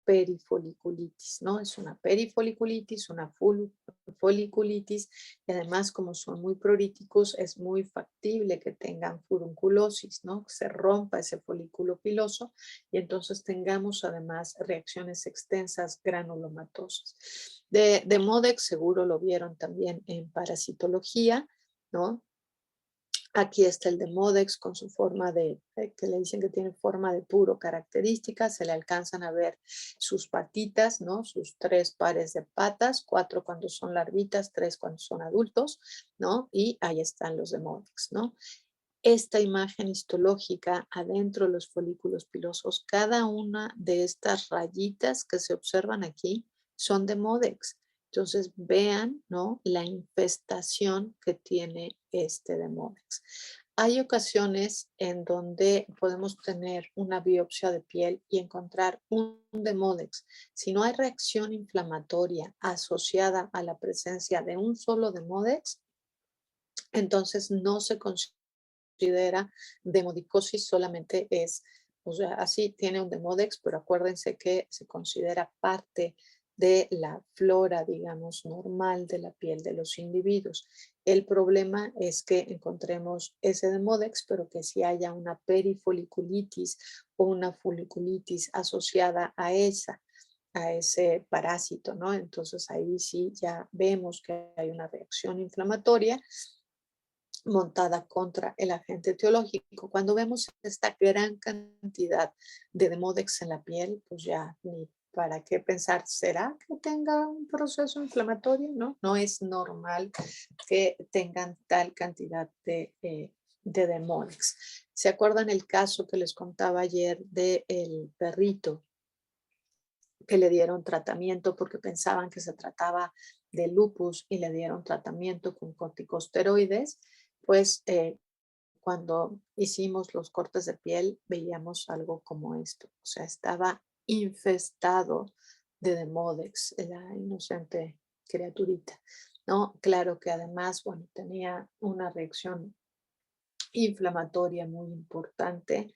perifoliculitis, ¿no? Es una perifoliculitis, una foliculitis y además como son muy prolíticos es muy factible que tengan furunculosis, ¿no? Que se rompa ese folículo piloso y entonces tengamos además reacciones extensas granulomatosas. De Modex seguro lo vieron también en parasitología, ¿no? Aquí está el de Modex con su forma que le dicen que tiene forma de puro característica, se le alcanzan a ver sus patitas, ¿no? Sus 3 pares de patas, 4 cuando son larvitas, 3 cuando son adultos, ¿no? Y ahí están los de Modex, ¿no? Esta imagen histológica adentro de los folículos pilosos, cada una de estas rayitas que se observan aquí son de Modex. Entonces vean, ¿no? La infestación que tiene este Demodex. Hay ocasiones en donde podemos tener una biopsia de piel y encontrar un Demodex. Si no hay reacción inflamatoria asociada a la presencia de un solo Demodex, entonces no se considera demodicosis, solamente es, o sea, así tiene un demodex, pero acuérdense que se considera parte de la flora, digamos, normal de la piel de los individuos. El problema es que encontremos ese demodex, pero que si haya una perifoliculitis o una foliculitis asociada a ese parásito, ¿no? Entonces ahí sí ya vemos que hay una reacción inflamatoria montada contra el agente etiológico. Cuando vemos esta gran cantidad de Demodex en la piel, pues ya ni para qué pensar, ¿será que tenga un proceso inflamatorio? No, no es normal que tengan tal cantidad de Demodex. ¿Se acuerdan el caso que les contaba ayer del perrito que le dieron tratamiento porque pensaban que se trataba de lupus y le dieron tratamiento con corticosteroides? Pues cuando hicimos los cortes de piel veíamos algo como esto, o sea, estaba infestado de Demodex, la inocente criaturita, ¿no? Claro que además, bueno, tenía una reacción inflamatoria muy importante,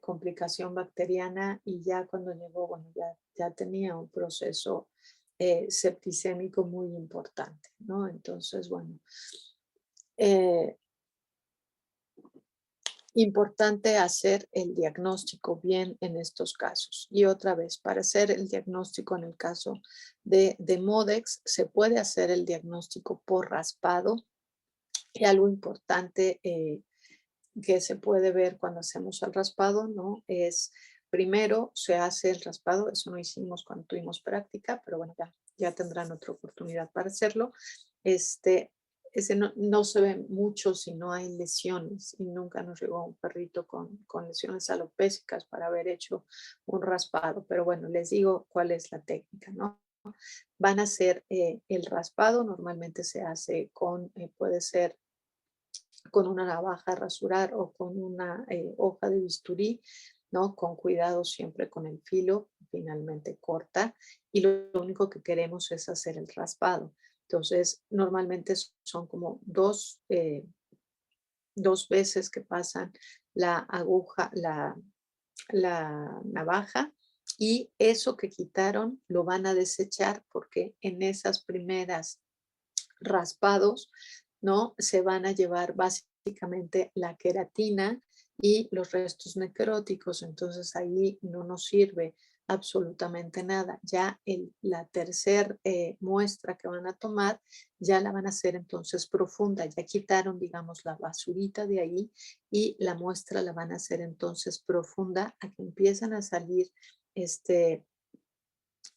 complicación bacteriana y ya cuando llegó, bueno, ya tenía un proceso septicémico muy importante, ¿no? Entonces, bueno, eh, importante hacer el diagnóstico bien en estos casos. Y otra vez, para hacer el diagnóstico en el caso de Modex, se puede hacer el diagnóstico por raspado. Y algo importante que se puede ver cuando hacemos el raspado, ¿no? Es primero se hace el raspado, eso no hicimos cuando tuvimos práctica, pero bueno, ya tendrán otra oportunidad para hacerlo. Este, ese no se ve mucho si no hay lesiones, y nunca nos llegó un perrito con lesiones alopécicas para haber hecho un raspado. Pero bueno, les digo cuál es la técnica, ¿no? Van a hacer el raspado, normalmente se hace con, puede ser con una navaja a rasurar o con una hoja de bisturí, ¿no? Con cuidado siempre con el filo, finalmente corta, y lo único que queremos es hacer el raspado. Entonces, normalmente son como dos veces que pasan la aguja, la navaja, y eso que quitaron lo van a desechar porque en esas primeras raspados, ¿no? Se van a llevar básicamente la queratina y los restos necróticos, entonces ahí no nos sirve absolutamente nada. Ya la tercer muestra que van a tomar, ya la van a hacer entonces profunda, ya quitaron, digamos, la basurita de ahí y la muestra la van a hacer entonces profunda a que empiezan a salir este,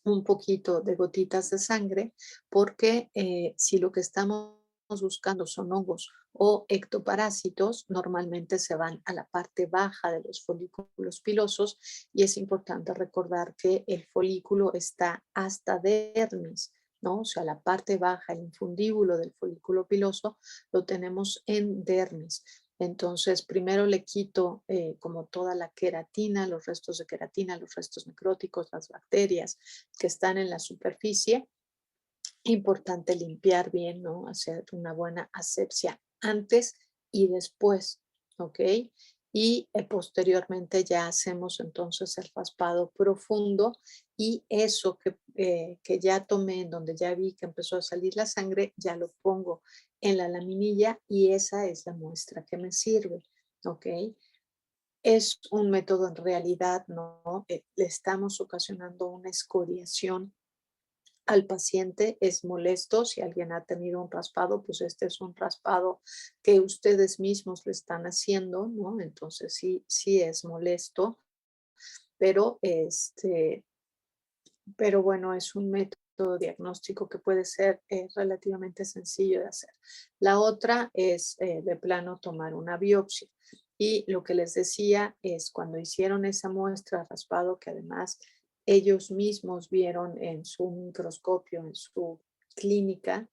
un poquito de gotitas de sangre, porque si lo que estamos buscando son hongos o ectoparásitos, normalmente se van a la parte baja de los folículos pilosos, y es importante recordar que el folículo está hasta dermis, ¿no? O sea, la parte baja, el infundíbulo del folículo piloso, lo tenemos en dermis. Entonces, primero le quito como toda la queratina, los restos de queratina, los restos necróticos, las bacterias que están en la superficie. Importante limpiar bien, ¿no? Hacer una buena asepsia antes y después, ¿ok? Y posteriormente ya hacemos entonces el raspado profundo, y eso que ya tomé, en donde ya vi que empezó a salir la sangre, ya lo pongo en la laminilla y esa es la muestra que me sirve, ¿ok? Es un método en realidad, ¿no? Le estamos ocasionando una escoriación al paciente, es molesto. Si alguien ha tenido un raspado, pues este es un raspado que ustedes mismos le están haciendo, ¿no? Entonces sí es molesto, pero pero bueno, es un método diagnóstico que puede ser relativamente sencillo de hacer. La otra es de plano tomar una biopsia. Y lo que les decía es cuando hicieron esa muestra raspado, que además ellos mismos vieron en su microscopio, en su clínica,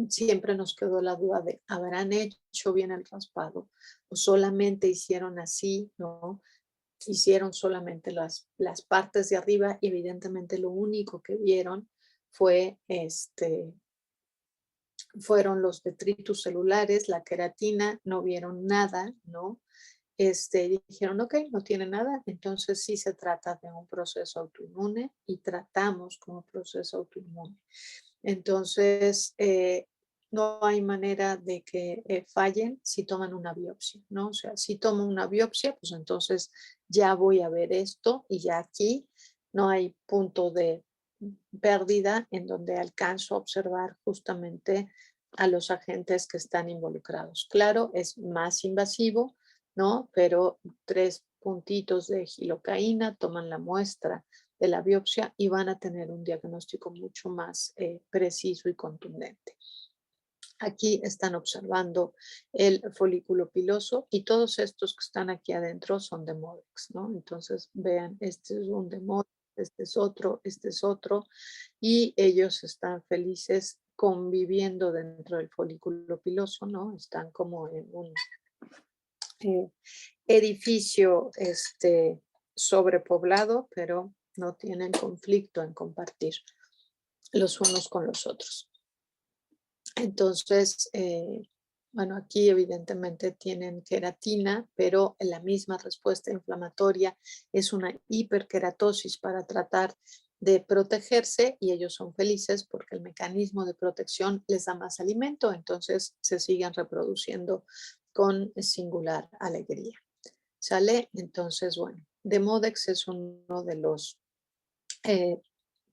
siempre nos quedó la duda de, ¿habrán hecho bien el raspado o solamente hicieron así, ¿no? Hicieron solamente las partes de arriba, y evidentemente lo único que vieron fue fueron los detritus celulares, la queratina, no vieron nada, ¿no? Dijeron, ok, no tiene nada, entonces sí se trata de un proceso autoinmune y tratamos como proceso autoinmune. Entonces, no hay manera de que fallen si toman una biopsia, ¿no? O sea, si tomo una biopsia, pues entonces ya voy a ver esto, y ya aquí no hay punto de pérdida en donde alcanzo a observar justamente a los agentes que están involucrados. Claro, es más invasivo, ¿no? Pero 3 puntitos de gilocaína toman la muestra de la biopsia y van a tener un diagnóstico mucho más preciso y contundente. Aquí están observando el folículo piloso, y todos estos que están aquí adentro son Demodex, ¿no? Entonces vean, este es un Demodex, este es otro, y ellos están felices conviviendo dentro del folículo piloso, ¿no? Están como en un eh, edificio sobrepoblado, pero no tienen conflicto en compartir los unos con los otros. Entonces, bueno, aquí evidentemente tienen queratina, pero la misma respuesta inflamatoria es una hiperkeratosis para tratar de protegerse, y ellos son felices porque el mecanismo de protección les da más alimento, entonces se siguen reproduciendo con singular alegría. ¿Sale? Entonces, bueno, Demodex es uno de los eh,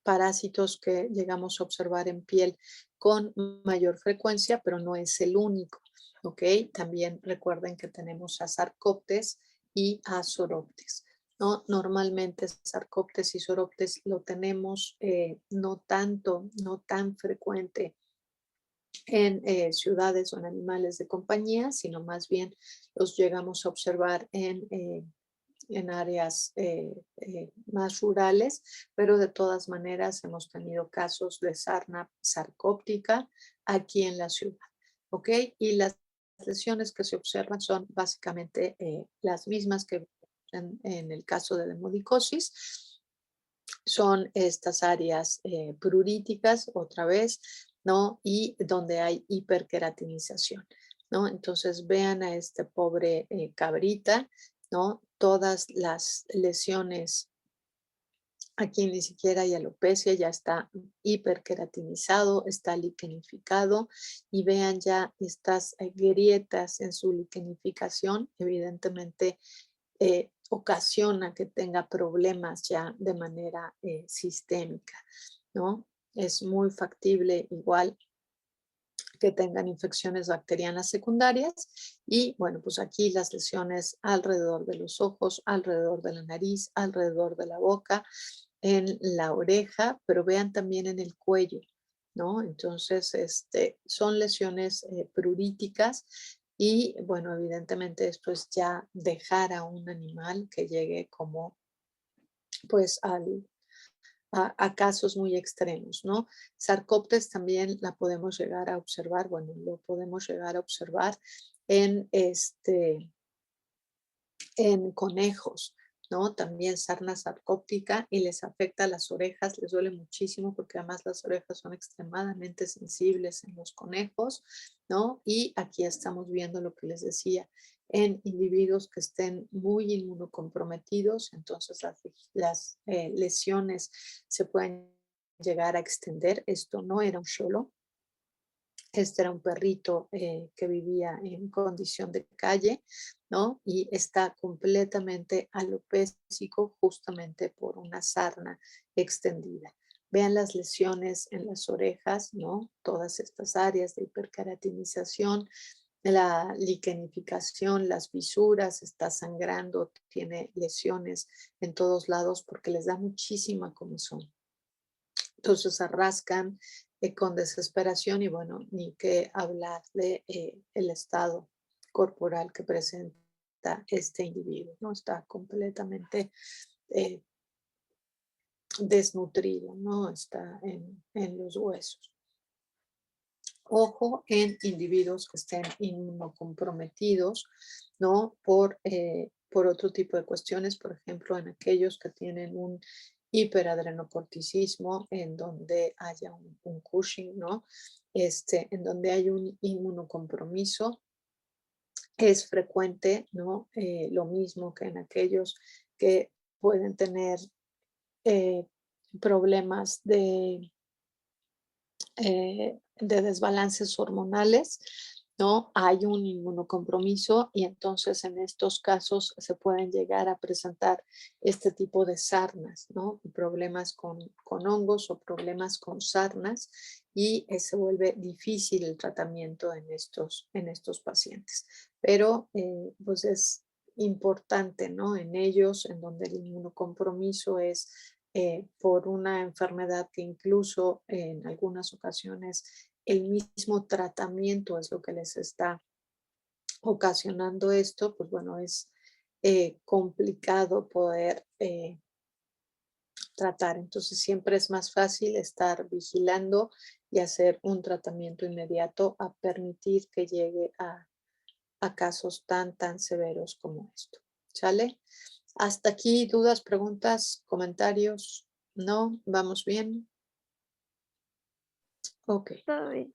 parásitos que llegamos a observar en piel con mayor frecuencia, pero no es el único, ¿ok? También recuerden que tenemos a Sarcoptes y a Soroptes, ¿no? Normalmente Sarcoptes y Soroptes lo tenemos no tan frecuente en ciudades o en animales de compañía, sino más bien los llegamos a observar en áreas más rurales, pero de todas maneras hemos tenido casos de sarna sarcóptica aquí en la ciudad, ¿ok? Y las lesiones que se observan son básicamente las mismas que en el caso de demodicosis. Son estas áreas pruríticas, otra vez, ¿no? Y donde hay hiperqueratinización, ¿no? Entonces vean a este pobre cabrita, ¿no? Todas las lesiones, aquí ni siquiera hay alopecia, ya está hiperqueratinizado, está liquenificado y vean ya estas grietas en su liquenificación, evidentemente ocasiona que tenga problemas ya de manera sistémica, ¿no? Es muy factible igual que tengan infecciones bacterianas secundarias y bueno, pues aquí las lesiones alrededor de los ojos, alrededor de la nariz, alrededor de la boca, en la oreja, pero vean también en el cuello, ¿no? Entonces, son lesiones pruríticas y bueno, evidentemente esto es ya dejar a un animal que llegue como pues a casos muy extremos, ¿no? Sarcoptes también la podemos llegar a observar, bueno, lo podemos llegar a observar en, en conejos, ¿no? También sarna sarcóptica y les afecta las orejas, les duele muchísimo porque además las orejas son extremadamente sensibles en los conejos, ¿no? Y aquí estamos viendo lo que les decía, en individuos que estén muy inmunocomprometidos, entonces las lesiones se pueden llegar a extender. Esto no era un solo, este era un perrito que vivía en condición de calle, ¿no? Y está completamente alopécico justamente por una sarna extendida. Vean las lesiones en las orejas, ¿no? Todas estas áreas de hiperkeratinización, la liquenificación, las fisuras, está sangrando, tiene lesiones en todos lados porque les da muchísima comezón. Entonces se rascan con desesperación y bueno, ni qué hablar de el estado corporal que presenta este individuo, ¿no? Está completamente eh, desnutrido, ¿no? Está en los huesos. Ojo en individuos que estén inmunocomprometidos, ¿no? Por otro tipo de cuestiones, por ejemplo, en aquellos que tienen un hiperadrenocorticismo, en donde haya un Cushing, ¿no? En donde hay un inmunocompromiso, es frecuente, ¿no? Lo mismo que en aquellos que pueden tener eh, problemas de desbalances hormonales, ¿no? Hay un inmunocompromiso y entonces en estos casos se pueden llegar a presentar este tipo de sarnas, ¿no? Problemas con hongos o problemas con sarnas y se vuelve difícil el tratamiento en estos pacientes. Pero pues es importante, ¿no? En ellos, en donde el inmunocompromiso es por una enfermedad que incluso en algunas ocasiones el mismo tratamiento es lo que les está ocasionando esto, pues bueno, es complicado poder tratar. Entonces siempre es más fácil estar vigilando y hacer un tratamiento inmediato a permitir que llegue a casos tan severos como esto. ¿Sale? Hasta aquí, dudas, preguntas, comentarios. ¿No? ¿Vamos bien? Ok, Todo bien.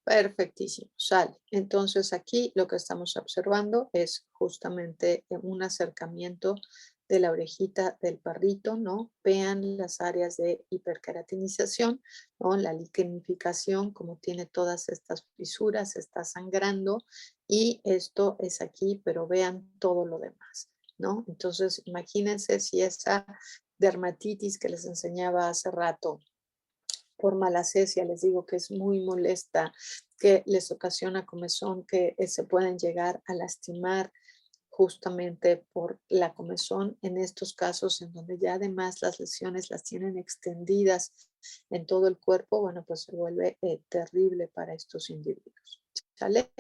perfectísimo. Sale. Entonces aquí lo que estamos observando es justamente un acercamiento de la orejita del perrito, ¿no? Vean las áreas de hiperkeratinización, ¿no? La liquenificación, como tiene todas estas fisuras, está sangrando y esto es aquí, pero vean todo lo demás, ¿no? Entonces imagínense si esa dermatitis que les enseñaba hace rato por malacesia, les digo que es muy molesta, que les ocasiona comezón, que se pueden llegar a lastimar justamente por la comezón en estos casos en donde ya además las lesiones las tienen extendidas en todo el cuerpo, bueno, pues se vuelve terrible para estos individuos. ¿Sale?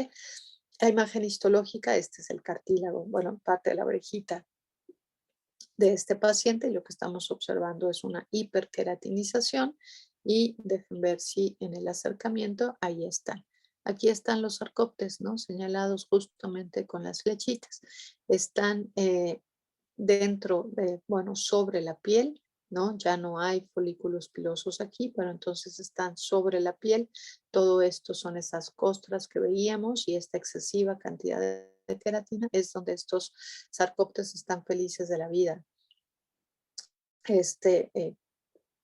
La imagen histológica, este es el cartílago, bueno, parte de la orejita de este paciente y lo que estamos observando es una hiperqueratinización y dejen ver si en el acercamiento ahí están. Aquí están los sarcóptes, ¿no? Señalados justamente con las flechitas. Están dentro de, bueno, sobre la piel, ¿no? Ya no hay folículos pilosos aquí, pero entonces están sobre la piel. Todo esto son esas costras que veíamos y esta excesiva cantidad de queratina es donde estos sarcóptes están felices de la vida.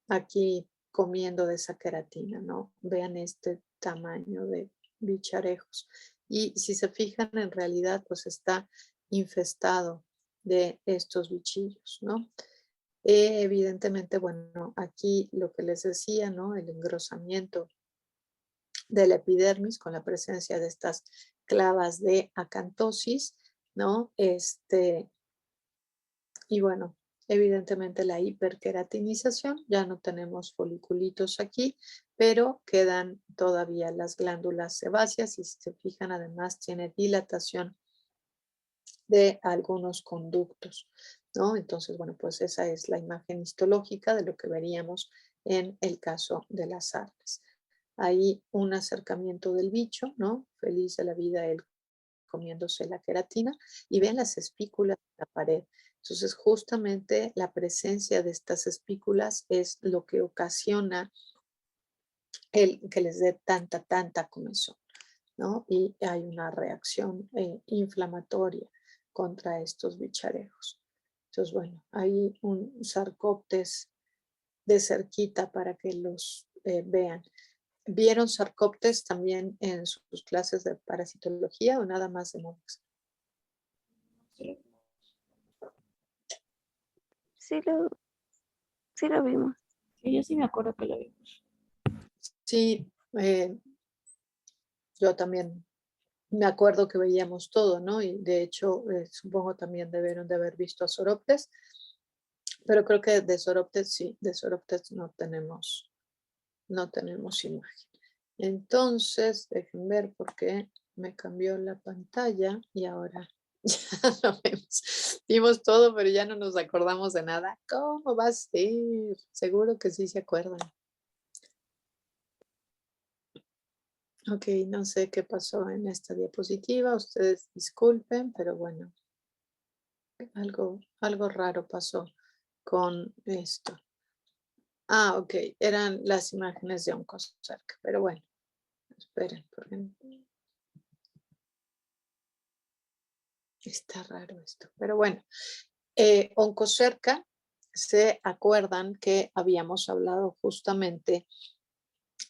Aquí comiendo de esa queratina, ¿no? Vean este tamaño de bicharejos. Y si se fijan, en realidad, pues está infestado de estos bichillos, ¿no? Evidentemente, bueno, aquí lo que les decía, ¿no? El engrosamiento de la epidermis con la presencia de estas clavas de acantosis, ¿no? Y bueno, evidentemente la hiperqueratinización, ya no tenemos foliculitos aquí, pero quedan todavía las glándulas sebáceas y si se fijan además tiene dilatación de algunos conductos, ¿no? Entonces, bueno, pues esa es la imagen histológica de lo que veríamos en el caso de las sarnas. Ahí un acercamiento del bicho, ¿no? Feliz de la vida él comiéndose la queratina y ven las espículas en la pared. Entonces, justamente la presencia de estas espículas es lo que ocasiona el que les dé tanta comezón, ¿no? Y hay una reacción inflamatoria contra estos bicharejos. Entonces, bueno, hay un sarcóptes de cerquita para que los vean. ¿Vieron sarcóptes también en sus clases de parasitología o nada más de Modex? Sí sí lo vimos. Sí, yo sí me acuerdo que lo vimos. Sí, yo también me acuerdo que veíamos todo, ¿no? Y de hecho, supongo también debieron de haber visto a Soroptes, pero creo que de Soroptes sí, de Soroptes no tenemos imagen. Entonces, dejen ver por qué me cambió la pantalla y ahora ya lo vemos. Vimos todo, pero ya no nos acordamos de nada. ¿Cómo va a ser? Seguro que sí se acuerdan. Ok, no sé qué pasó en esta diapositiva, ustedes disculpen, pero bueno, algo raro pasó con esto. Ah, ok, eran las imágenes de Oncocerca, pero bueno, esperen, porque está raro esto. Pero bueno, Oncocerca, se acuerdan que habíamos hablado justamente,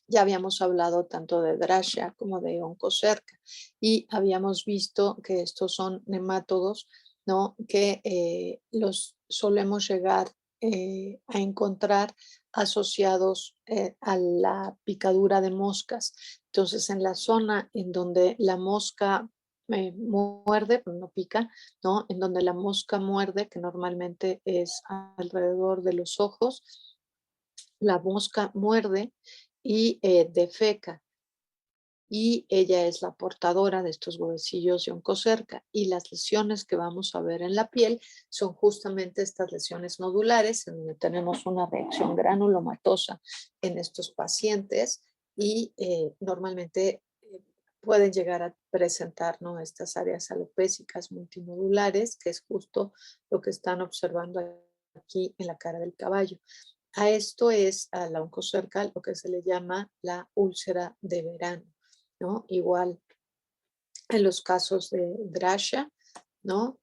ya habíamos hablado tanto de Drasha como de Oncocerca y habíamos visto que estos son nemátodos, ¿no? Que los solemos llegar a encontrar asociados a la picadura de moscas. Entonces, en la zona en donde la mosca muerde, pero no pica, ¿no? En donde la mosca muerde, que normalmente es alrededor de los ojos, la mosca muerde y defeca y ella es la portadora de estos huevecillos de oncocerca y las lesiones que vamos a ver en la piel son justamente estas lesiones nodulares en donde tenemos una reacción granulomatosa en estos pacientes y normalmente pueden llegar a presentar, ¿no?, estas áreas alopécicas multinodulares, que es justo lo que están observando aquí en la cara del caballo. A esto es a la oncocerca lo que se le llama la úlcera de verano, ¿no? Igual en los casos de Drasha, ¿no?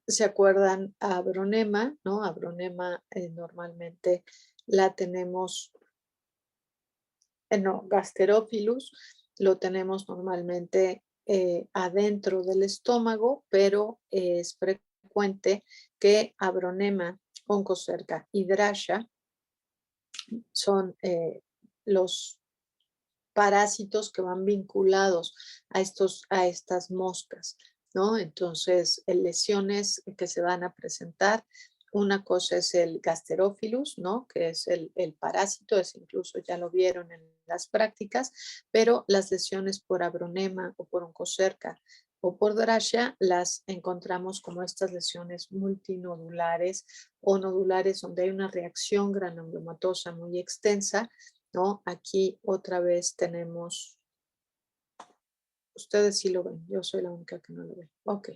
¿Se acuerdan a Abronema, ¿no? Abronema normalmente la tenemos, no, Gasterophilus lo tenemos normalmente adentro del estómago, pero es frecuente que Abronema, oncocerca y Drasha son los parásitos que van vinculados a estas moscas, ¿no? Entonces, lesiones que se van a presentar. Una cosa es el Gasterófilus, ¿no? Que es el parásito, es incluso ya lo vieron en las prácticas, pero las lesiones por abronema o por oncocerca o por Draschia las encontramos como estas lesiones multinodulares o nodulares donde hay una reacción granulomatosa muy extensa, ¿no? Aquí otra vez tenemos, ustedes sí lo ven, yo soy la única que no lo ve. Ok,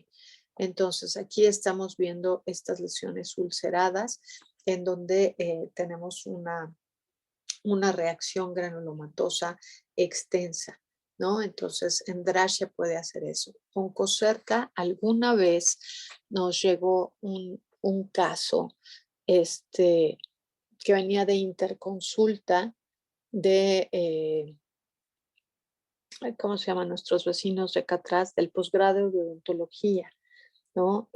entonces aquí estamos viendo estas lesiones ulceradas en donde tenemos una reacción granulomatosa extensa, ¿no? Entonces, en Draschia puede hacer eso. Oncocerca, alguna vez nos llegó un caso que venía de interconsulta de, ¿cómo se llaman nuestros vecinos de acá atrás? Del posgrado de odontología, ¿no?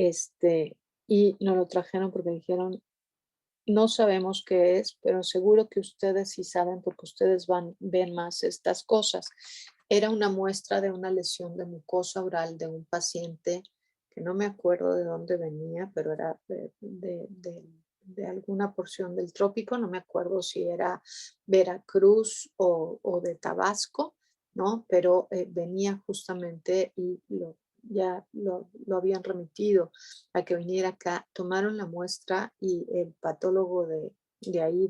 Y nos lo trajeron porque dijeron, no sabemos qué es, pero seguro que ustedes sí saben porque ustedes ven más estas cosas. Era una muestra de una lesión de mucosa oral de un paciente que no me acuerdo de dónde venía, pero era de alguna porción del trópico, no me acuerdo si era Veracruz o de Tabasco, ¿no? Pero venía justamente y ya lo habían remitido a que viniera acá, tomaron la muestra y el patólogo de ahí,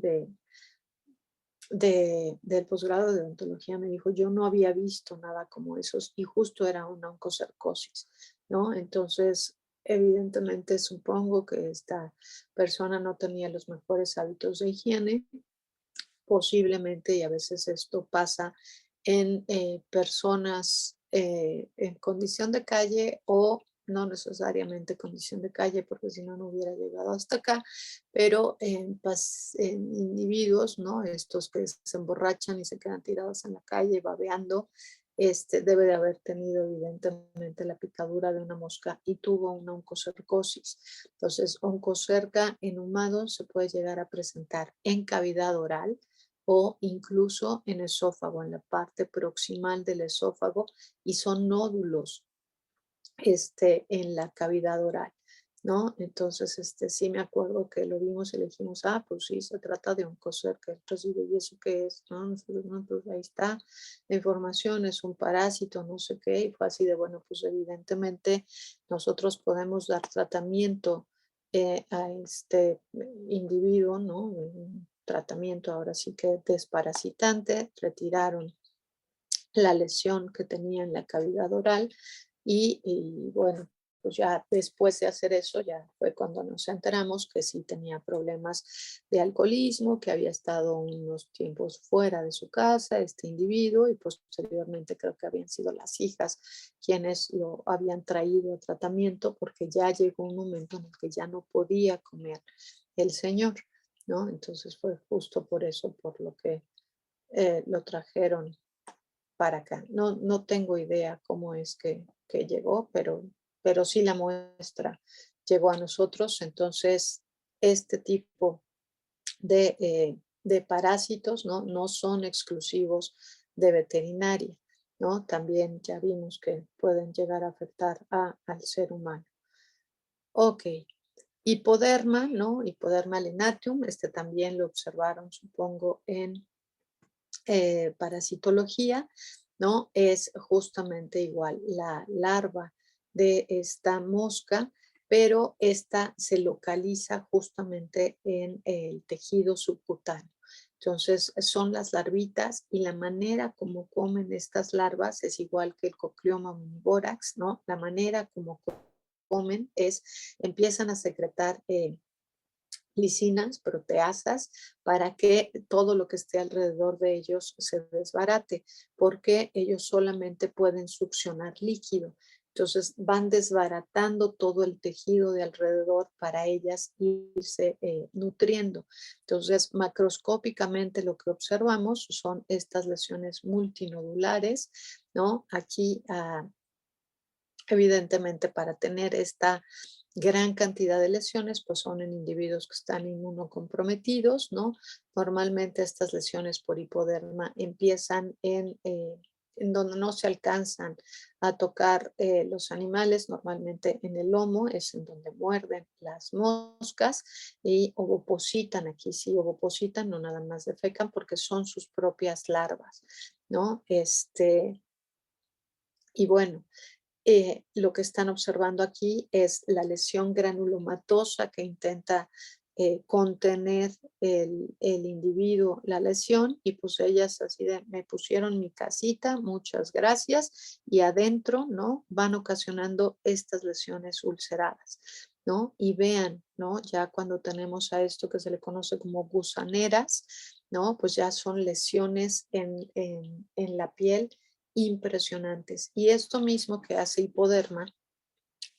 del posgrado de odontología, me dijo, yo no había visto nada como esos y justo era una oncocercosis, ¿no? Entonces, evidentemente supongo que esta persona no tenía los mejores hábitos de higiene, posiblemente, y a veces esto pasa en personas en condición de calle o no necesariamente condición de calle, porque si no, no hubiera llegado hasta acá, pero en individuos, ¿no? Estos que se emborrachan y se quedan tirados en la calle babeando, debe de haber tenido evidentemente la picadura de una mosca y tuvo una oncocercosis. Entonces, oncocerca en humanos se puede llegar a presentar en cavidad oral, o incluso en esófago, en la parte proximal del esófago, y son nódulos en la cavidad oral, ¿no? Entonces, sí me acuerdo que lo vimos y le dijimos, pues sí, se trata de un oncocerca. Entonces, ¿y eso qué es? No, nosotros no, pues ahí está la información, es un parásito, no sé qué, y fue así de, bueno, pues evidentemente nosotros podemos dar tratamiento a este individuo, ¿no? Un tratamiento ahora sí que desparasitante, retiraron la lesión que tenía en la cavidad oral y bueno, pues ya después de hacer eso, ya fue cuando nos enteramos que sí tenía problemas de alcoholismo, que había estado unos tiempos fuera de su casa, este individuo, y posteriormente creo que habían sido las hijas quienes lo habían traído a tratamiento porque ya llegó un momento en el que ya no podía comer el señor, ¿no? Entonces fue justo por eso, por lo que lo trajeron para acá. No, no tengo idea cómo es que llegó, pero sí la muestra llegó a nosotros. Entonces, este tipo de parásitos, ¿no? No son exclusivos de veterinaria, ¿no? También ya vimos que pueden llegar a afectar al ser humano. Ok, hipoderma, ¿no? Hipoderma allenatium, también lo observaron, supongo, en parasitología, ¿no? Es justamente igual la larva de esta mosca, pero esta se localiza justamente en el tejido subcutáneo. Entonces, son las larvitas y la manera como comen estas larvas es igual que el Coclioma omnivórax, ¿no? La manera como comen es, empiezan a secretar lisinas, proteasas, para que todo lo que esté alrededor de ellos se desbarate, porque ellos solamente pueden succionar líquido. Entonces van desbaratando todo el tejido de alrededor para ellas irse nutriendo. Entonces, macroscópicamente lo que observamos son estas lesiones multinodulares, ¿no? Aquí, evidentemente, para tener esta gran cantidad de lesiones, pues son en individuos que están inmunocomprometidos, ¿no? Normalmente estas lesiones por hipoderma empiezan en en donde no se alcanzan a tocar los animales, normalmente en el lomo es en donde muerden las moscas y ovopositan. Aquí sí ovopositan, no nada más defecan porque son sus propias larvas, ¿no? Y bueno, lo que están observando aquí es la lesión granulomatosa que intenta contener el individuo la lesión, y pues ellas así de me pusieron mi casita, muchas gracias, y adentro, ¿no? Van ocasionando estas lesiones ulceradas, ¿no? Y vean, ¿no? Ya cuando tenemos a esto que se le conoce como gusaneras, ¿no? Pues ya son lesiones en la piel impresionantes. Y esto mismo que hace hipoderma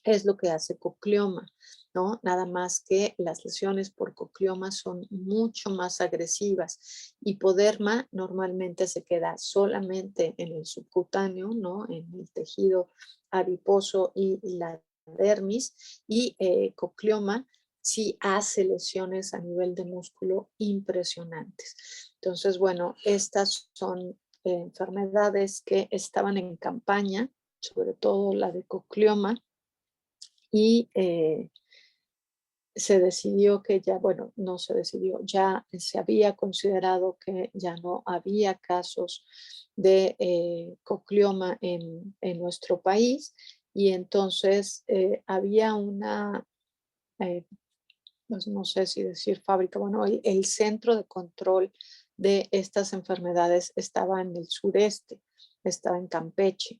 es lo que hace cocleoma, ¿no? Nada más que las lesiones por cocleoma son mucho más agresivas. Hipoderma normalmente se queda solamente en el subcutáneo, ¿no? En el tejido adiposo y la dermis, y cocleoma sí hace lesiones a nivel de músculo impresionantes. Entonces, bueno, estas son enfermedades que estaban en campaña, sobre todo la de cocleoma, y se decidió que ya, bueno, no se decidió, ya se había considerado que ya no había casos de cocleoma en nuestro país, y entonces había una, eh, pues no sé si decir fábrica, bueno, el centro de control de estas enfermedades estaba en el sureste, estaba en Campeche.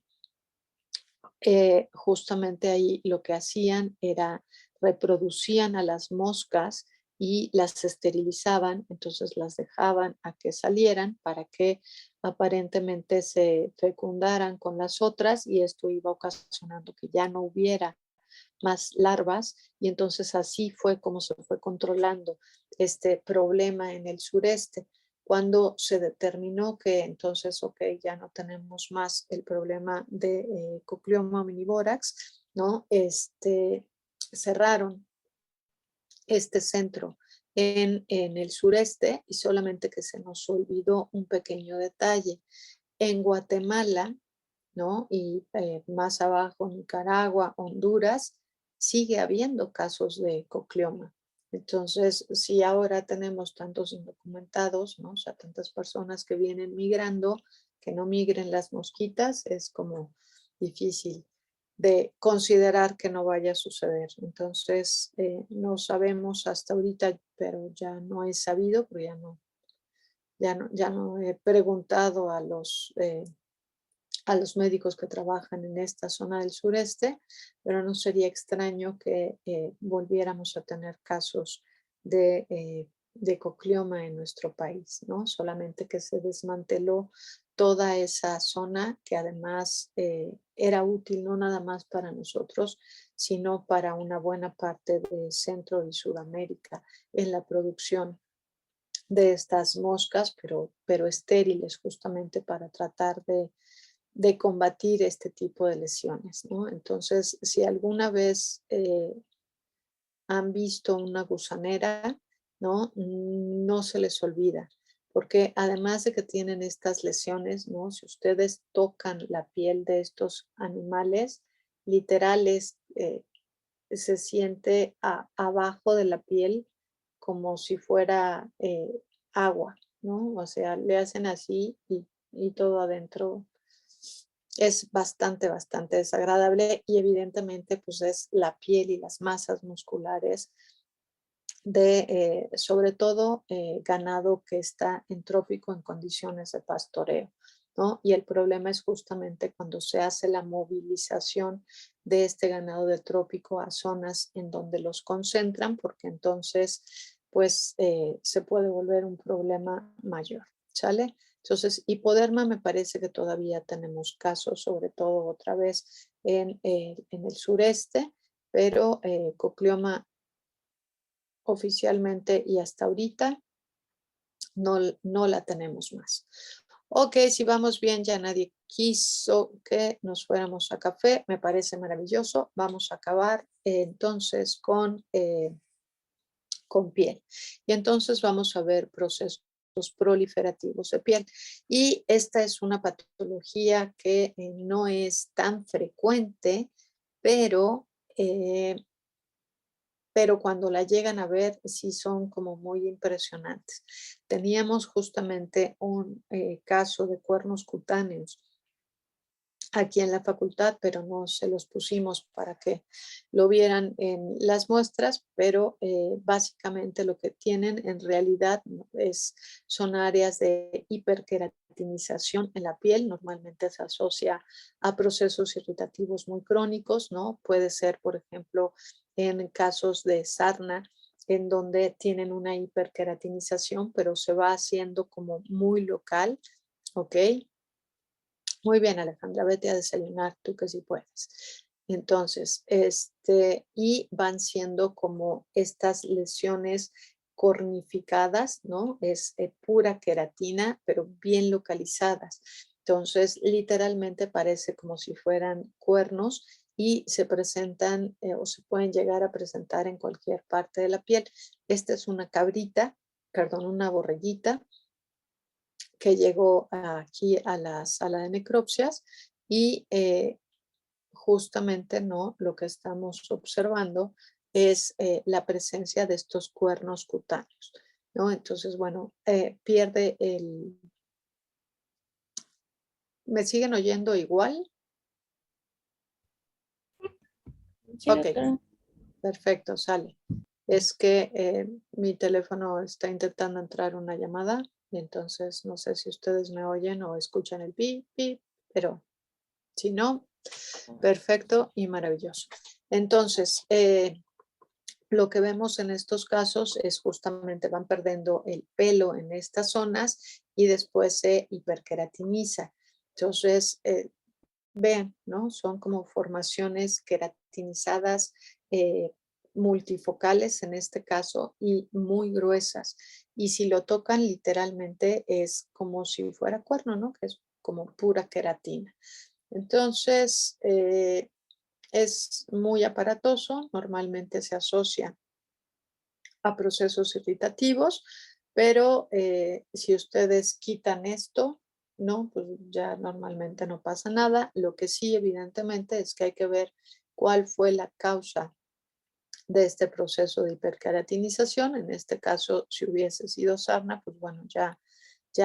Justamente ahí lo que hacían era reproducían a las moscas y las esterilizaban, entonces las dejaban a que salieran para que aparentemente se fecundaran con las otras, y esto iba ocasionando que ya no hubiera más larvas, y entonces así fue como se fue controlando este problema en el sureste. Cuando se determinó que entonces, ok, ya no tenemos más el problema de Cocleoma omnivórax, ¿no? Cerraron este centro en el sureste, y solamente que se nos olvidó un pequeño detalle. En Guatemala, ¿no? Y más abajo Nicaragua, Honduras, sigue habiendo casos de cocleoma. Entonces, si ahora tenemos tantos indocumentados, ¿no? O sea, tantas personas que vienen migrando, que no migren las mosquitas, es como difícil de considerar que no vaya a suceder. Entonces, no sabemos hasta ahorita, pero ya no he sabido, porque ya no he preguntado a los médicos que trabajan en esta zona del sureste, pero no sería extraño que volviéramos a tener casos de cocleoma en nuestro país, ¿no? Solamente que se desmanteló toda esa zona que además era útil no nada más para nosotros, sino para una buena parte de Centro y Sudamérica en la producción de estas moscas, pero estériles, justamente para tratar de combatir este tipo de lesiones, ¿no? Entonces, si alguna vez han visto una gusanera, ¿no? No se les olvida, porque además de que tienen estas lesiones, ¿no? Si ustedes tocan la piel de estos animales, literales, se siente abajo de la piel como si fuera agua, ¿no? O sea, le hacen así y todo adentro es bastante desagradable, y evidentemente pues es la piel y las masas musculares de sobre todo ganado que está en trópico en condiciones de pastoreo, ¿no? Y el problema es justamente cuando se hace la movilización de este ganado de trópico a zonas en donde los concentran, porque entonces pues se puede volver un problema mayor, ¿sale? Entonces, hipoderma me parece que todavía tenemos casos, sobre todo otra vez en el sureste, pero cocleoma oficialmente y hasta ahorita no la tenemos más. Ok, si vamos bien, ya nadie quiso que nos fuéramos a café, me parece maravilloso. Vamos a acabar entonces con piel. Y entonces vamos a ver procesos proliferativos de piel. Y esta es una patología que no es tan frecuente, pero cuando la llegan a ver sí son como muy impresionantes. Teníamos justamente un caso de cuernos cutáneos aquí en la facultad, pero no se los pusimos para que lo vieran en las muestras, pero básicamente lo que tienen en realidad son áreas de hiperqueratinización en la piel. Normalmente se asocia a procesos irritativos muy crónicos, ¿no? Puede ser, por ejemplo, en casos de sarna, en donde tienen una hiperqueratinización, pero se va haciendo como muy local, ¿ok? Muy bien, Alejandra, vete a desayunar, tú que sí puedes. Entonces, y van siendo como estas lesiones cornificadas, ¿no? Es pura queratina, pero bien localizadas. Entonces, literalmente parece como si fueran cuernos y se presentan o se pueden llegar a presentar en cualquier parte de la piel. Esta es una cabrita, perdón, una borreguita que llegó aquí a la sala de necropsias y justamente no lo que estamos observando es la presencia de estos cuernos cutáneos, ¿no? Entonces, bueno, pierde el... ¿Me siguen oyendo igual? Sí, Ok, doctora. perfecto, sale. Es que mi teléfono está intentando entrar una llamada y entonces no sé si ustedes me oyen o escuchan el pi, pi, pero si no, perfecto y maravilloso. Entonces, lo que vemos en estos casos es justamente van perdiendo el pelo en estas zonas y después se hiperqueratiniza. Entonces, vean, ¿no? Son como formaciones queratinizadas multifocales en este caso y muy gruesas. Y si lo tocan literalmente es como si fuera cuerno, ¿no? Que es como pura queratina. Entonces, es muy aparatoso, normalmente se asocia a procesos irritativos, pero si ustedes quitan esto, ¿no? Pues ya normalmente no pasa nada. Lo que sí, evidentemente, es que hay que ver cuál fue la causa de este proceso de hiperqueratinización. En este caso, si hubiese sido sarna, pues bueno, ya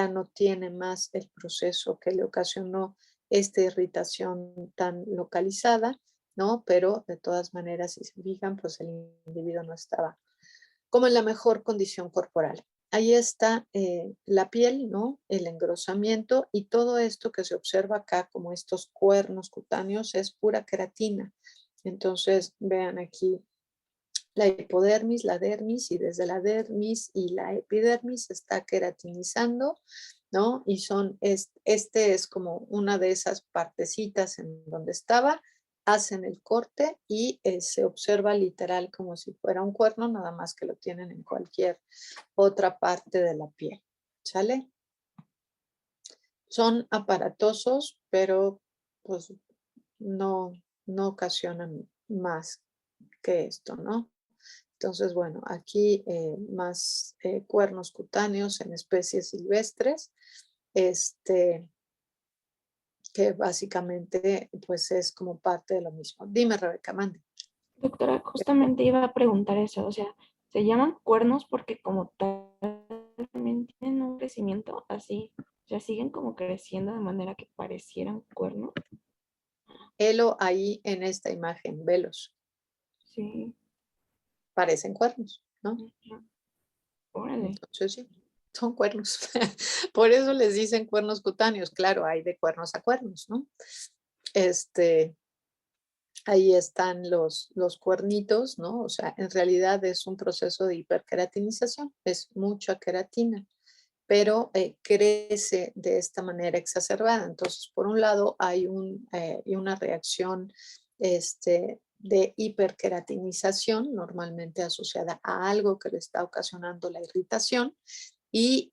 no tiene más el proceso que le ocasionó esta irritación tan localizada, ¿no? Pero de todas maneras, si se fijan, pues el individuo no estaba como en la mejor condición corporal. Ahí está la piel, ¿no? El engrosamiento y todo esto que se observa acá como estos cuernos cutáneos es pura queratina. Entonces, vean aquí la hipodermis, la dermis y desde la dermis y la epidermis se está queratinizando, ¿no? Y este es como una de esas partecitas en donde estaba, hacen el corte y se observa literal como si fuera un cuerno, nada más que lo tienen en cualquier otra parte de la piel, ¿sale? Son aparatosos, pero pues no, no ocasionan más que esto, ¿no? Entonces, bueno, aquí más cuernos cutáneos en especies silvestres, que básicamente pues es como parte de lo mismo. Dime, Rebeca, mande. Doctora, justamente iba a preguntar eso, o sea, se llaman cuernos porque como tal también tienen un crecimiento así, o sea, siguen como creciendo de manera que parecieran cuernos. Helo ahí en esta imagen, velos, Sí. parecen cuernos, ¿no? Ujú. Órale. Entonces sí, son cuernos. Por eso les dicen cuernos cutáneos. Claro, hay de cuernos a cuernos, ¿no? Ahí están los cuernitos, ¿no? O sea, en realidad es un proceso de hiperqueratinización, es mucha queratina, pero crece de esta manera exacerbada. Entonces, por un lado, hay una reacción de hiperqueratinización, normalmente asociada a algo que le está ocasionando la irritación, y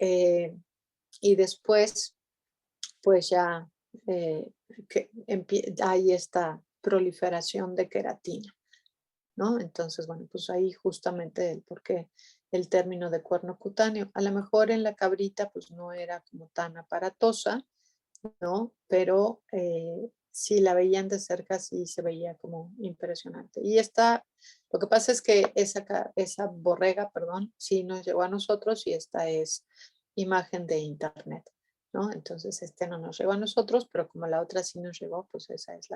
después, pues ya hay esta proliferación de queratina, ¿no? Entonces, bueno, pues ahí justamente el por qué el término de cuerno cutáneo. A lo mejor en la cabrita pues no era como tan aparatosa, ¿no? Pero si la veían de cerca sí se veía como impresionante. Y lo que pasa es que esa borrega, perdón, sí nos llegó a nosotros y esta es imagen de internet, ¿no? Entonces no nos llegó a nosotros, pero como la otra sí nos llegó, pues esa es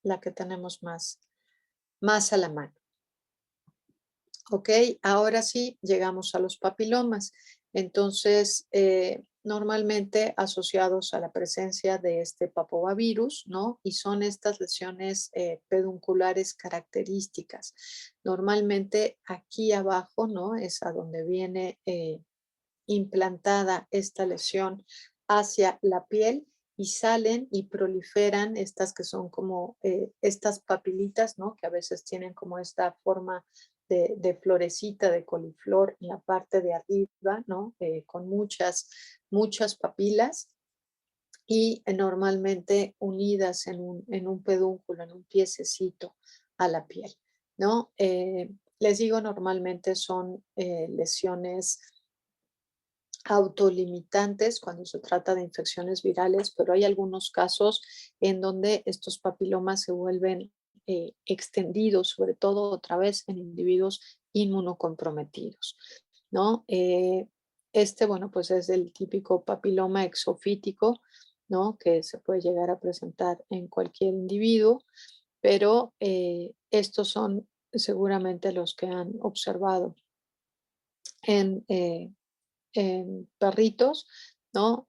la que tenemos más a la mano. Ok, ahora sí llegamos a los papilomas. Entonces, normalmente asociados a la presencia de este papovavirus, ¿no? Y son estas lesiones pedunculares características. Normalmente aquí abajo, ¿no? Es a donde viene implantada esta lesión hacia la piel y salen y proliferan estas que son como estas papilitas, ¿no? Que a veces tienen como esta forma de florecita, de coliflor en la parte de arriba, ¿no? Con muchas papilas y normalmente unidas en un pedúnculo, en un piececito a la piel, ¿no? Les digo, normalmente son lesiones autolimitantes cuando se trata de infecciones virales, pero hay algunos casos en donde estos papilomas se vuelven extendidos, sobre todo otra vez en individuos inmunocomprometidos, ¿no? Bueno, pues es el típico papiloma exofítico, ¿no? Que se puede llegar a presentar en cualquier individuo, pero estos son seguramente los que han observado en perritos, ¿no?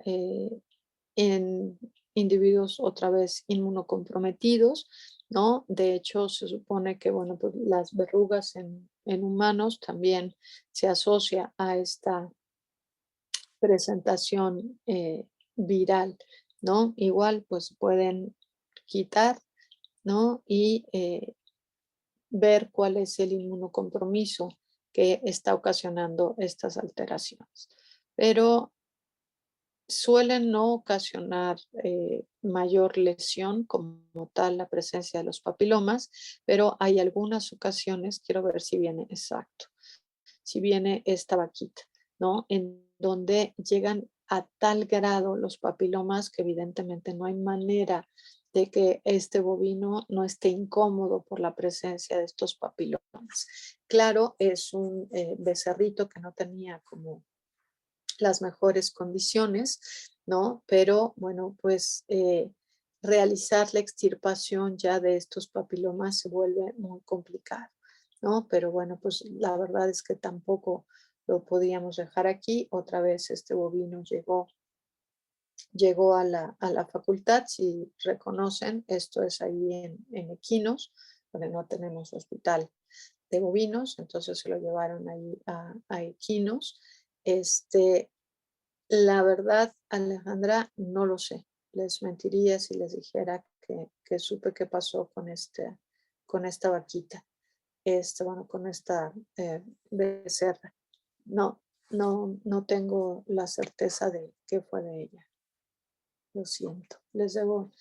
En individuos otra vez inmunocomprometidos, ¿no? De hecho, se supone que, bueno, pues las verrugas en humanos también se asocia a esta presentación viral, ¿no? Igual, pues pueden quitar, ¿no? Y ver cuál es el inmunocompromiso que está ocasionando estas alteraciones. Pero suelen no ocasionar mayor lesión como tal la presencia de los papilomas, pero hay algunas ocasiones, quiero ver si viene exacto, si viene esta vaquita, ¿no? En donde llegan a tal grado los papilomas que evidentemente no hay manera de que este bovino no esté incómodo por la presencia de estos papilomas. Claro, es un becerrito que no tenía como las mejores condiciones, ¿no? Pero bueno, pues realizar la extirpación ya de estos papilomas se vuelve muy complicado, ¿no? Pero bueno, pues la verdad es que tampoco lo podíamos dejar aquí. Otra vez este bovino llegó a la facultad. Si reconocen, esto es ahí en Equinos, donde no tenemos hospital de bovinos, entonces se lo llevaron ahí a Equinos. La verdad, Alejandra, no lo sé. Les mentiría si les dijera que supe qué pasó con esta vaquita, bueno, con esta becerra. No, no tengo la certeza de qué fue de ella. Lo siento. Les debo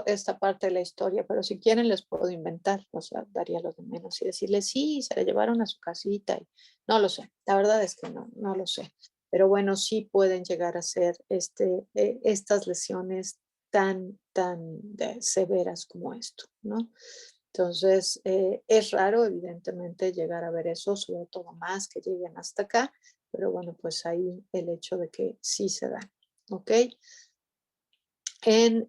esta parte de la historia, pero si quieren les puedo inventar, o sea, daría lo de menos y decirles, sí, se la llevaron a su casita. No lo sé, la verdad es que no lo sé. Pero bueno, sí pueden llegar a ser estas lesiones tan severas como esto, ¿no? Entonces, es raro, evidentemente, llegar a ver eso, sobre todo más que lleguen hasta acá, pero bueno, pues ahí el hecho de que sí se da, ¿ok? En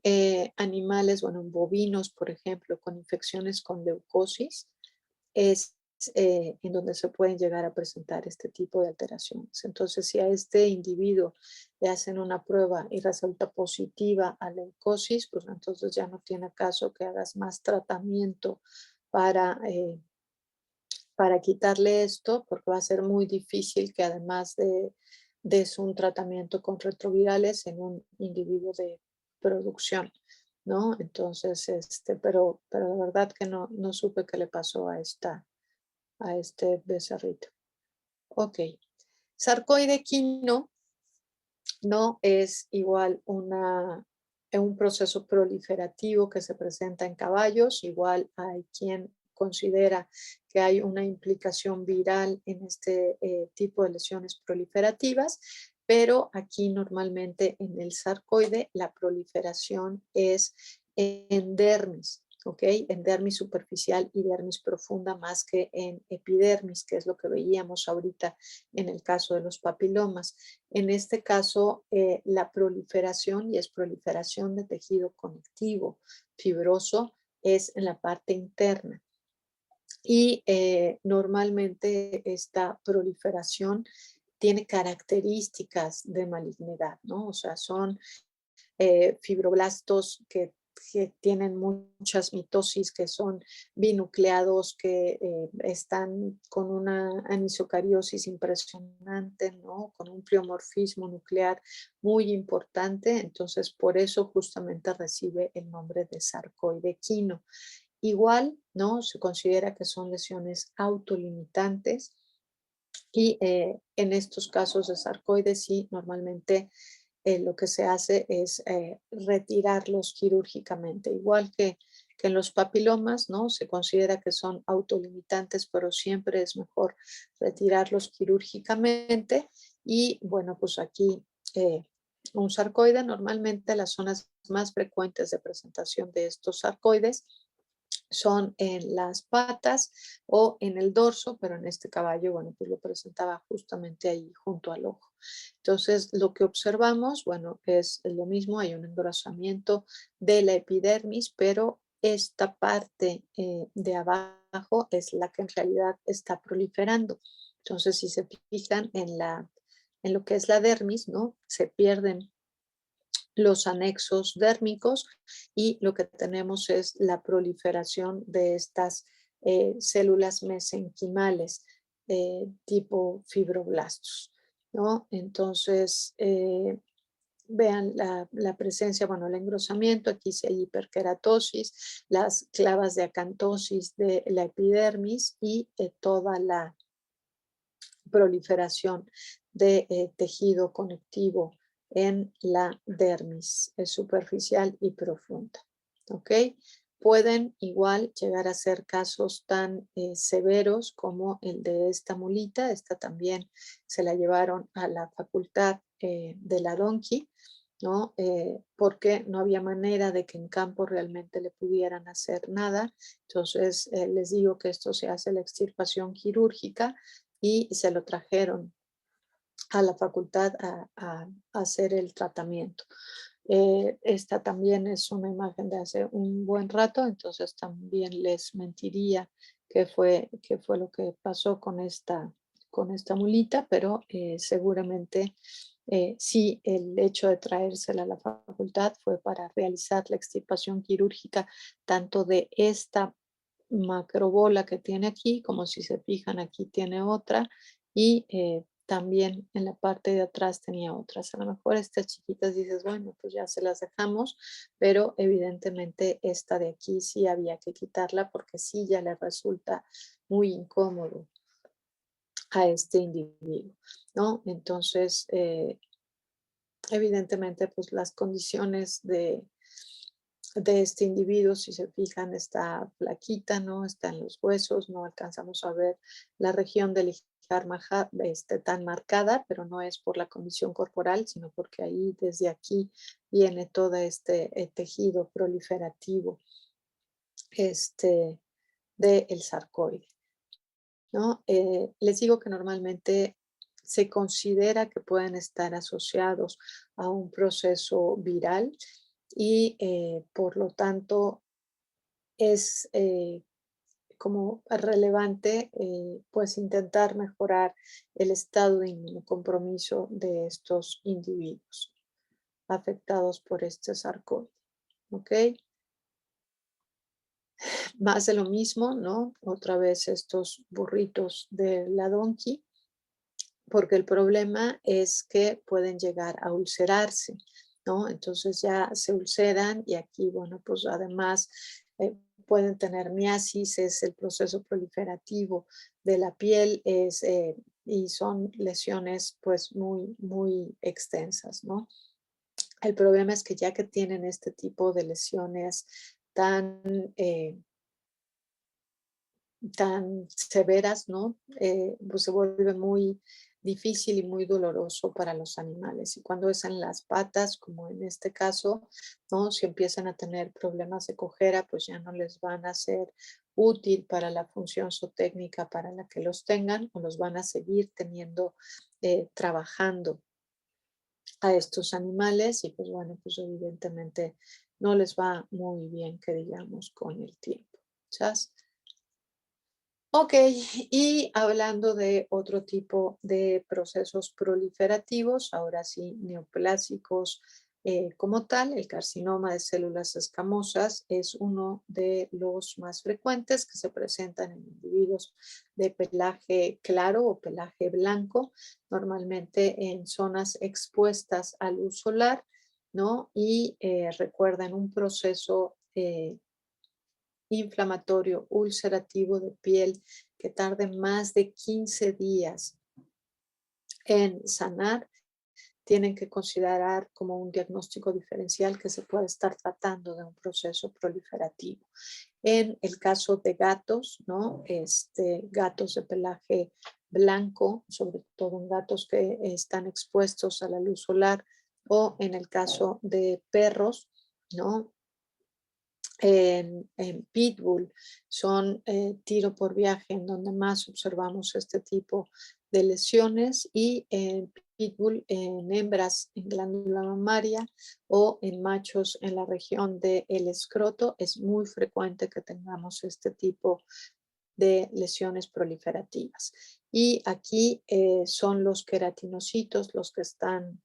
animales, bueno, en bovinos, por ejemplo, con infecciones con leucosis, es en donde se pueden llegar a presentar este tipo de alteraciones. Entonces, si a este individuo le hacen una prueba y resulta positiva a leucosis, pues entonces ya no tiene caso que hagas más tratamiento para quitarle esto, porque va a ser muy difícil que además de un tratamiento con retrovirales en un individuo de producción, ¿no? Entonces, pero la verdad que no supe qué le pasó a este becerrito. Ok. Sarcoide equino no es igual un proceso proliferativo que se presenta en caballos, igual hay quien considera que hay una implicación viral en este tipo de lesiones proliferativas, pero aquí normalmente en el sarcoide la proliferación es en dermis, ¿ok? En dermis superficial y dermis profunda más que en epidermis, que es lo que veíamos ahorita en el caso de los papilomas. En este caso, la proliferación, y es proliferación de tejido conectivo fibroso, es en la parte interna. Y normalmente esta proliferación tiene características de malignidad, ¿no? O sea, son fibroblastos que tienen muchas mitosis, que son binucleados, que están con una anisocariosis impresionante, ¿no? Con un pleomorfismo nuclear muy importante. Entonces, por eso justamente recibe el nombre de sarcoide equino. Igual, ¿no? Se considera que son lesiones autolimitantes y en estos casos de sarcoides sí, normalmente lo que se hace es retirarlos quirúrgicamente, igual que en los papilomas, ¿no? Se considera que son autolimitantes, pero siempre es mejor retirarlos quirúrgicamente. Y bueno, pues aquí un sarcoide, normalmente las zonas más frecuentes de presentación de estos sarcoides son en las patas o en el dorso, pero en este caballo, bueno, pues lo presentaba justamente ahí junto al ojo. Entonces, lo que observamos, bueno, es lo mismo, hay un engrosamiento de la epidermis, pero esta parte de abajo es la que en realidad está proliferando. Entonces, si se fijan en lo que es la dermis, ¿no? Se pierden los anexos dérmicos y lo que tenemos es la proliferación de estas células mesenquimales tipo fibroblastos, ¿no? Entonces, vean la presencia, bueno, el engrosamiento, aquí sí hay hiperkeratosis, las clavas de acantosis de la epidermis y toda la proliferación de tejido conectivo en la dermis superficial y profunda. ¿Ok? Pueden igual llegar a ser casos tan severos como el de esta mulita. Esta también se la llevaron a la facultad de la Donqui, ¿no? Porque no había manera de que en campo realmente le pudieran hacer nada. Entonces, les digo que esto se hace la extirpación quirúrgica y se lo trajeron a la facultad a hacer el tratamiento. Esta también es una imagen de hace un buen rato, entonces también les mentiría qué fue lo que pasó con esta mulita, pero seguramente sí, el hecho de traérsela a la facultad fue para realizar la extirpación quirúrgica tanto de esta macrobola que tiene aquí, como si se fijan aquí tiene otra, y también en la parte de atrás tenía otras. A lo mejor estas chiquitas dices, bueno, pues ya se las dejamos, pero evidentemente esta de aquí sí había que quitarla porque sí ya le resulta muy incómodo a este individuo, ¿no? Entonces, evidentemente, pues las condiciones de este individuo, si se fijan, está flaquita, ¿no? Está en los huesos, no alcanzamos a ver la región del ijar tan marcada, pero no es por la condición corporal, sino porque ahí, desde aquí, viene todo este tejido proliferativo del sarcoide, ¿no? Les digo que normalmente se considera que pueden estar asociados a un proceso viral y por lo tanto es como relevante pues intentar mejorar el estado de inmunocompromiso de estos individuos afectados por este sarcoide. ¿Ok? Más de lo mismo, ¿no? Otra vez estos burritos de la Donkey, porque el problema es que pueden llegar a ulcerarse, ¿no? Entonces ya se ulceran y aquí, bueno, pues además pueden tener miasis, es el proceso proliferativo de la piel, y son lesiones pues muy, muy extensas, ¿no? El problema es que ya que tienen este tipo de lesiones tan tan severas, ¿no? Pues se vuelve muy difícil y muy doloroso para los animales. Y cuando es en las patas, como en este caso, ¿no? Si empiezan a tener problemas de cojera, pues ya no les van a ser útil para la función zootécnica para la que los tengan, o los van a seguir teniendo trabajando a estos animales, y pues bueno, pues evidentemente no les va muy bien, que digamos, con el tiempo. ¿Sabes? Ok, y hablando de otro tipo de procesos proliferativos, ahora sí, neoplásicos como tal, el carcinoma de células escamosas es uno de los más frecuentes que se presentan en individuos de pelaje claro o pelaje blanco, normalmente en zonas expuestas a luz solar, ¿no? Y recuerden un proceso inflamatorio ulcerativo de piel que tarde más de 15 días en sanar, tienen que considerar como un diagnóstico diferencial que se puede estar tratando de un proceso proliferativo. En el caso de gatos, ¿no? Gatos de pelaje blanco, sobre todo en gatos que están expuestos a la luz solar, o en el caso de perros, ¿no? En Pitbull son tiro por viaje en donde más observamos este tipo de lesiones, y en Pitbull en hembras en glándula mamaria o en machos en la región del escroto es muy frecuente que tengamos este tipo de lesiones proliferativas. Y aquí son los queratinocitos los que están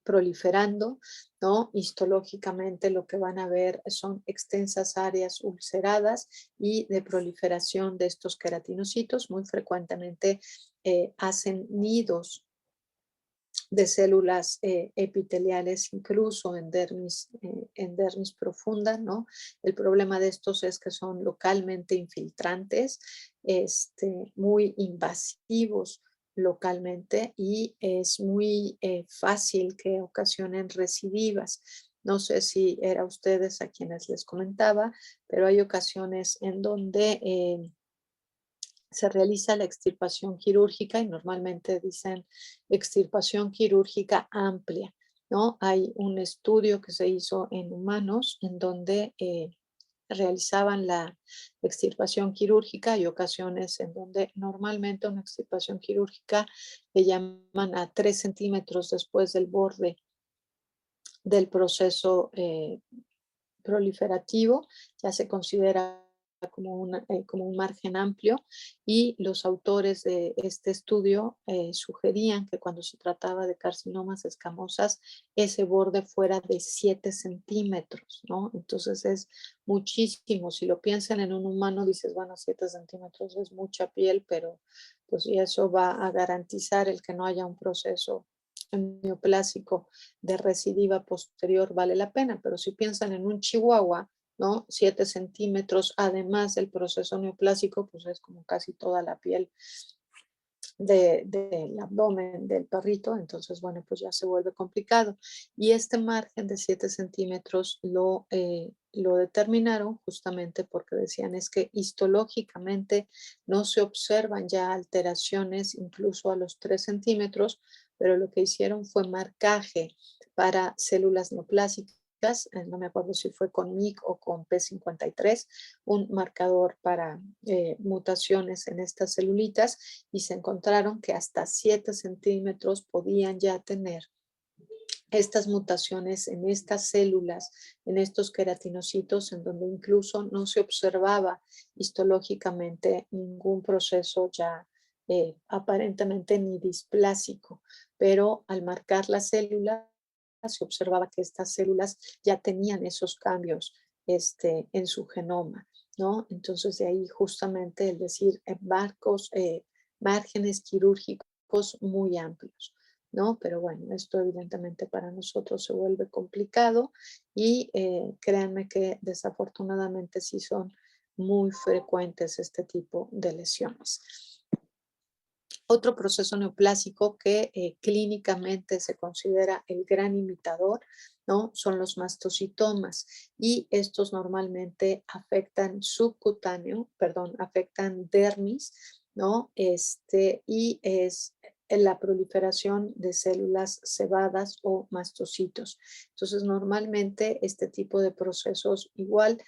proliferando, ¿no? Histológicamente lo que van a ver son extensas áreas ulceradas y de proliferación de estos queratinocitos. Muy frecuentemente hacen nidos de células epiteliales, incluso en dermis profunda, ¿no? El problema de estos es que son localmente infiltrantes, muy invasivos localmente, y es muy fácil que ocasionen recidivas. No sé si era ustedes a quienes les comentaba, pero hay ocasiones en donde se realiza la extirpación quirúrgica, y normalmente dicen extirpación quirúrgica amplia, ¿no? Hay un estudio que se hizo en humanos en donde realizaban la extirpación quirúrgica, y ocasiones en donde normalmente una extirpación quirúrgica le llaman a 3 centímetros después del borde del proceso proliferativo, ya se considera como un margen amplio, y los autores de este estudio sugerían que cuando se trataba de carcinomas escamosas, ese borde fuera de 7 centímetros, ¿no? Entonces es muchísimo. Si lo piensan en un humano, dices, bueno, 7 centímetros es mucha piel, pero pues y eso va a garantizar el que no haya un proceso neoplásico de recidiva posterior, vale la pena. Pero si piensan en un chihuahua, ¿no? 7 centímetros, además del proceso neoplásico, pues es como casi toda la piel del abdomen del perrito. Entonces, bueno, pues ya se vuelve complicado. Y este margen de 7 centímetros lo determinaron justamente porque decían es que histológicamente no se observan ya alteraciones incluso a los 3 centímetros, pero lo que hicieron fue marcaje para células neoplásicas. No me acuerdo si fue con MIC o con P53, un marcador para mutaciones en estas celulitas, y se encontraron que hasta 7 centímetros podían ya tener estas mutaciones en estas células, en estos queratinocitos, en donde incluso no se observaba histológicamente ningún proceso ya aparentemente ni displásico, pero al marcar la célula se observaba que estas células ya tenían esos cambios en su genoma, ¿no? Entonces de ahí justamente el decir márgenes quirúrgicos muy amplios, ¿no? Pero bueno, esto evidentemente para nosotros se vuelve complicado, y créanme que desafortunadamente sí son muy frecuentes este tipo de lesiones. Otro proceso neoplásico que clínicamente se considera el gran imitador, ¿no? Son los mastocitomas y estos normalmente afectan afectan dermis, ¿no? Y es la proliferación de células cebadas o mastocitos. Entonces, normalmente este tipo de procesos igual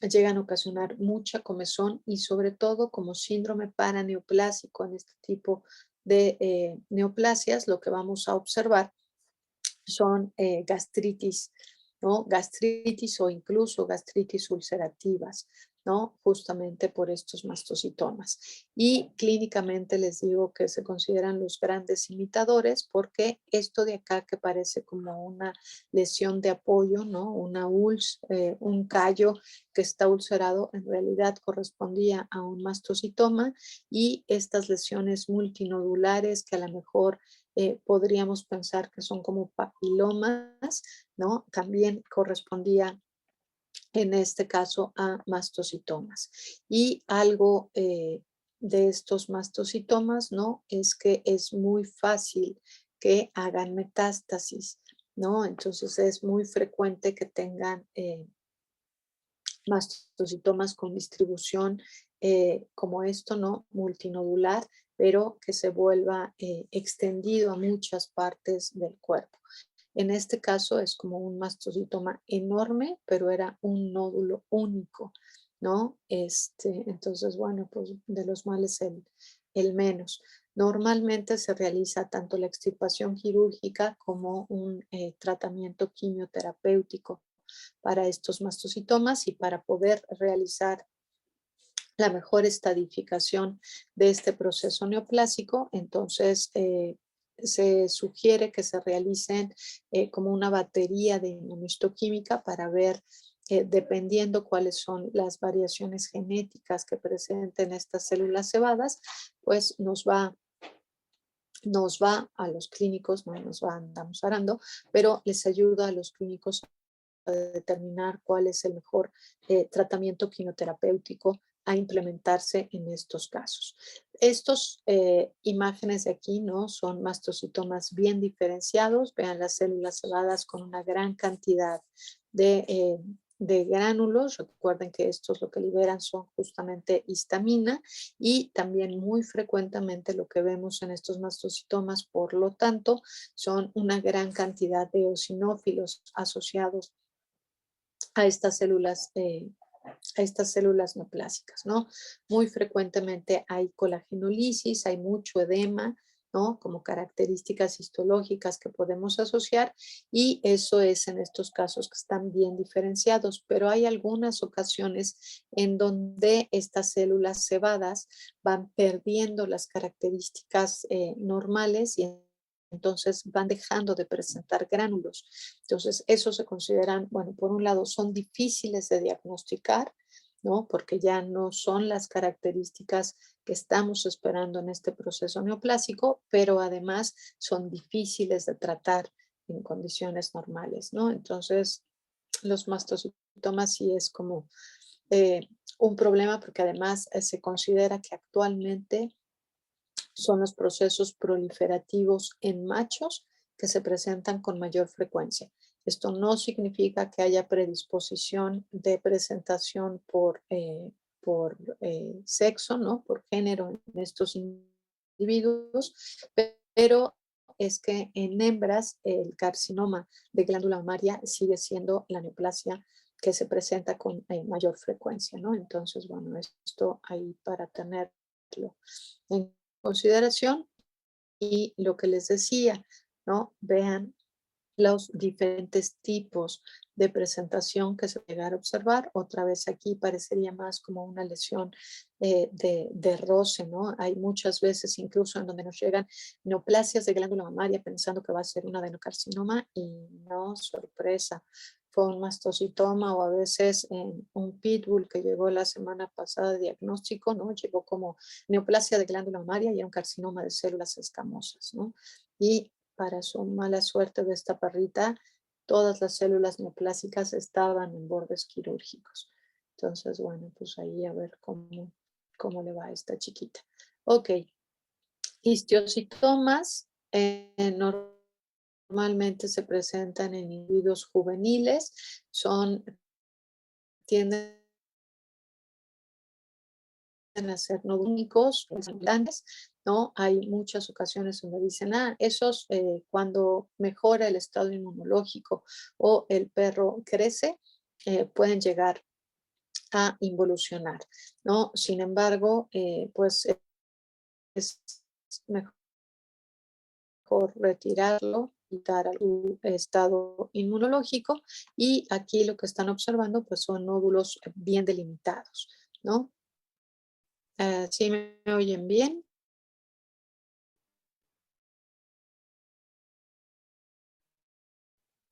llegan a ocasionar mucha comezón y sobre todo como síndrome paraneoplásico en este tipo de neoplasias, lo que vamos a observar son gastritis, ¿no? Gastritis o incluso gastritis ulcerativas, ¿no? Justamente por estos mastocitomas. Y clínicamente les digo que se consideran los grandes imitadores porque esto de acá que parece como una lesión de apoyo, ¿no? Un callo que está ulcerado en realidad correspondía a un mastocitoma y estas lesiones multinodulares que a lo mejor podríamos pensar que son como papilomas, ¿no? También correspondía en este caso a mastocitomas. Y algo de estos mastocitomas, ¿no? Es que es muy fácil que hagan metástasis, ¿no? Entonces es muy frecuente que tengan mastocitomas con distribución como esto, ¿no? Multinodular, pero que se vuelva extendido a muchas partes del cuerpo. En este caso es como un mastocitoma enorme, pero era un nódulo único, ¿no? Entonces, bueno, pues de los males el menos. Normalmente se realiza tanto la extirpación quirúrgica como un tratamiento quimioterapéutico para estos mastocitomas y para poder realizar la mejor estadificación de este proceso neoplásico, entonces se sugiere que se realicen como una batería de inmunohistoquímica para ver, dependiendo cuáles son las variaciones genéticas que presenten estas células cebadas, pues nos va a los clínicos, no nos va, andamos arando, pero les ayuda a los clínicos determinar cuál es el mejor tratamiento quimioterapéutico a implementarse en estos casos. Estos imágenes de aquí, ¿no? Son mastocitomas bien diferenciados. Vean las células cebadas con una gran cantidad de gránulos. Recuerden que estos lo que liberan son justamente histamina y también muy frecuentemente lo que vemos en estos mastocitomas, por lo tanto, son una gran cantidad de eosinófilos asociados a estas células neoplásicas, ¿no? Muy frecuentemente hay colagenolisis, hay mucho edema, ¿no? Como características histológicas que podemos asociar y eso es en estos casos que están bien diferenciados, pero hay algunas ocasiones en donde estas células cebadas van perdiendo las características normales y entonces van dejando de presentar gránulos. Entonces, esos se consideran, bueno, por un lado son difíciles de diagnosticar, ¿no? Porque ya no son las características que estamos esperando en este proceso neoplásico, pero además son difíciles de tratar en condiciones normales, ¿no? Entonces, los mastocitomas sí es como un problema porque además se considera que actualmente son los procesos proliferativos en machos que se presentan con mayor frecuencia. Esto no significa que haya predisposición de presentación por sexo, ¿no? Por género en estos individuos, pero es que en hembras el carcinoma de glándula mamaria sigue siendo la neoplasia que se presenta con mayor frecuencia, ¿no? Entonces, bueno, esto ahí para tenerlo en consideración y lo que les decía, ¿no? Vean los diferentes tipos de presentación que se llegar a observar. Otra vez aquí parecería más como una lesión de roce, ¿no? Hay muchas veces incluso en donde nos llegan neoplasias de glándula mamaria pensando que va a ser un adenocarcinoma y no, sorpresa. Fue un mastocitoma o a veces un pitbull que llegó la semana pasada de diagnóstico, ¿no? Llegó como neoplasia de glándula mamaria y era un carcinoma de células escamosas, ¿no? Y para su mala suerte de esta perrita, todas las células neoplásicas estaban en bordes quirúrgicos. Entonces, bueno, pues ahí a ver cómo le va a esta chiquita. Ok, Histiocytomas normalmente se presentan en individuos juveniles, tienden a ser no únicos, grandes, ¿no? Hay muchas ocasiones donde dicen, esos cuando mejora el estado inmunológico o el perro crece, pueden llegar a involucionar, ¿no? Sin embargo, pues es mejor retirarlo, quitar el estado inmunológico, y aquí lo que están observando pues son nódulos bien delimitados, ¿no? ¿Sí me oyen bien?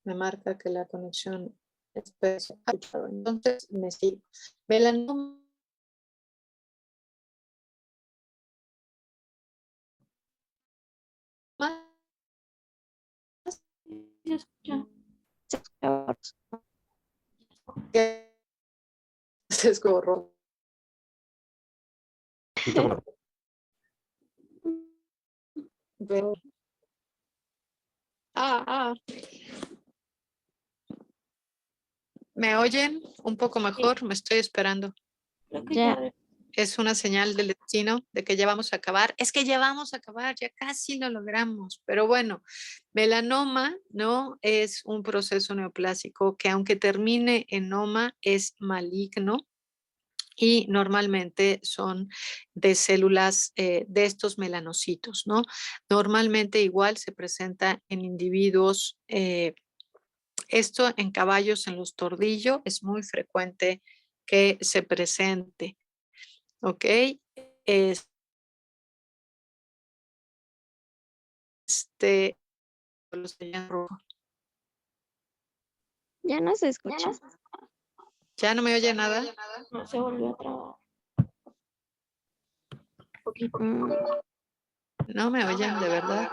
Me marca que la conexión es perfecta. Entonces me sigo. Melanoma Sí, se escucha. que se escorro. Pero, ¿me oyen un poco mejor? Me estoy esperando. Creo que Ya. ya. Es una señal del destino de que ya vamos a acabar. Es que ya vamos a acabar, ya casi lo logramos. Pero bueno, melanoma, ¿no? Es un proceso neoplásico que aunque termine en noma, es maligno y normalmente son de células de estos melanocitos, ¿no? Normalmente igual se presenta en individuos, esto en caballos en los tordillos es muy frecuente que se presente, ¿ok? Este, los señalan rojo. Ya no se escucha. ¿Ya no me oye nada? No se volvió a trabar. Mm, No me oyen, de verdad.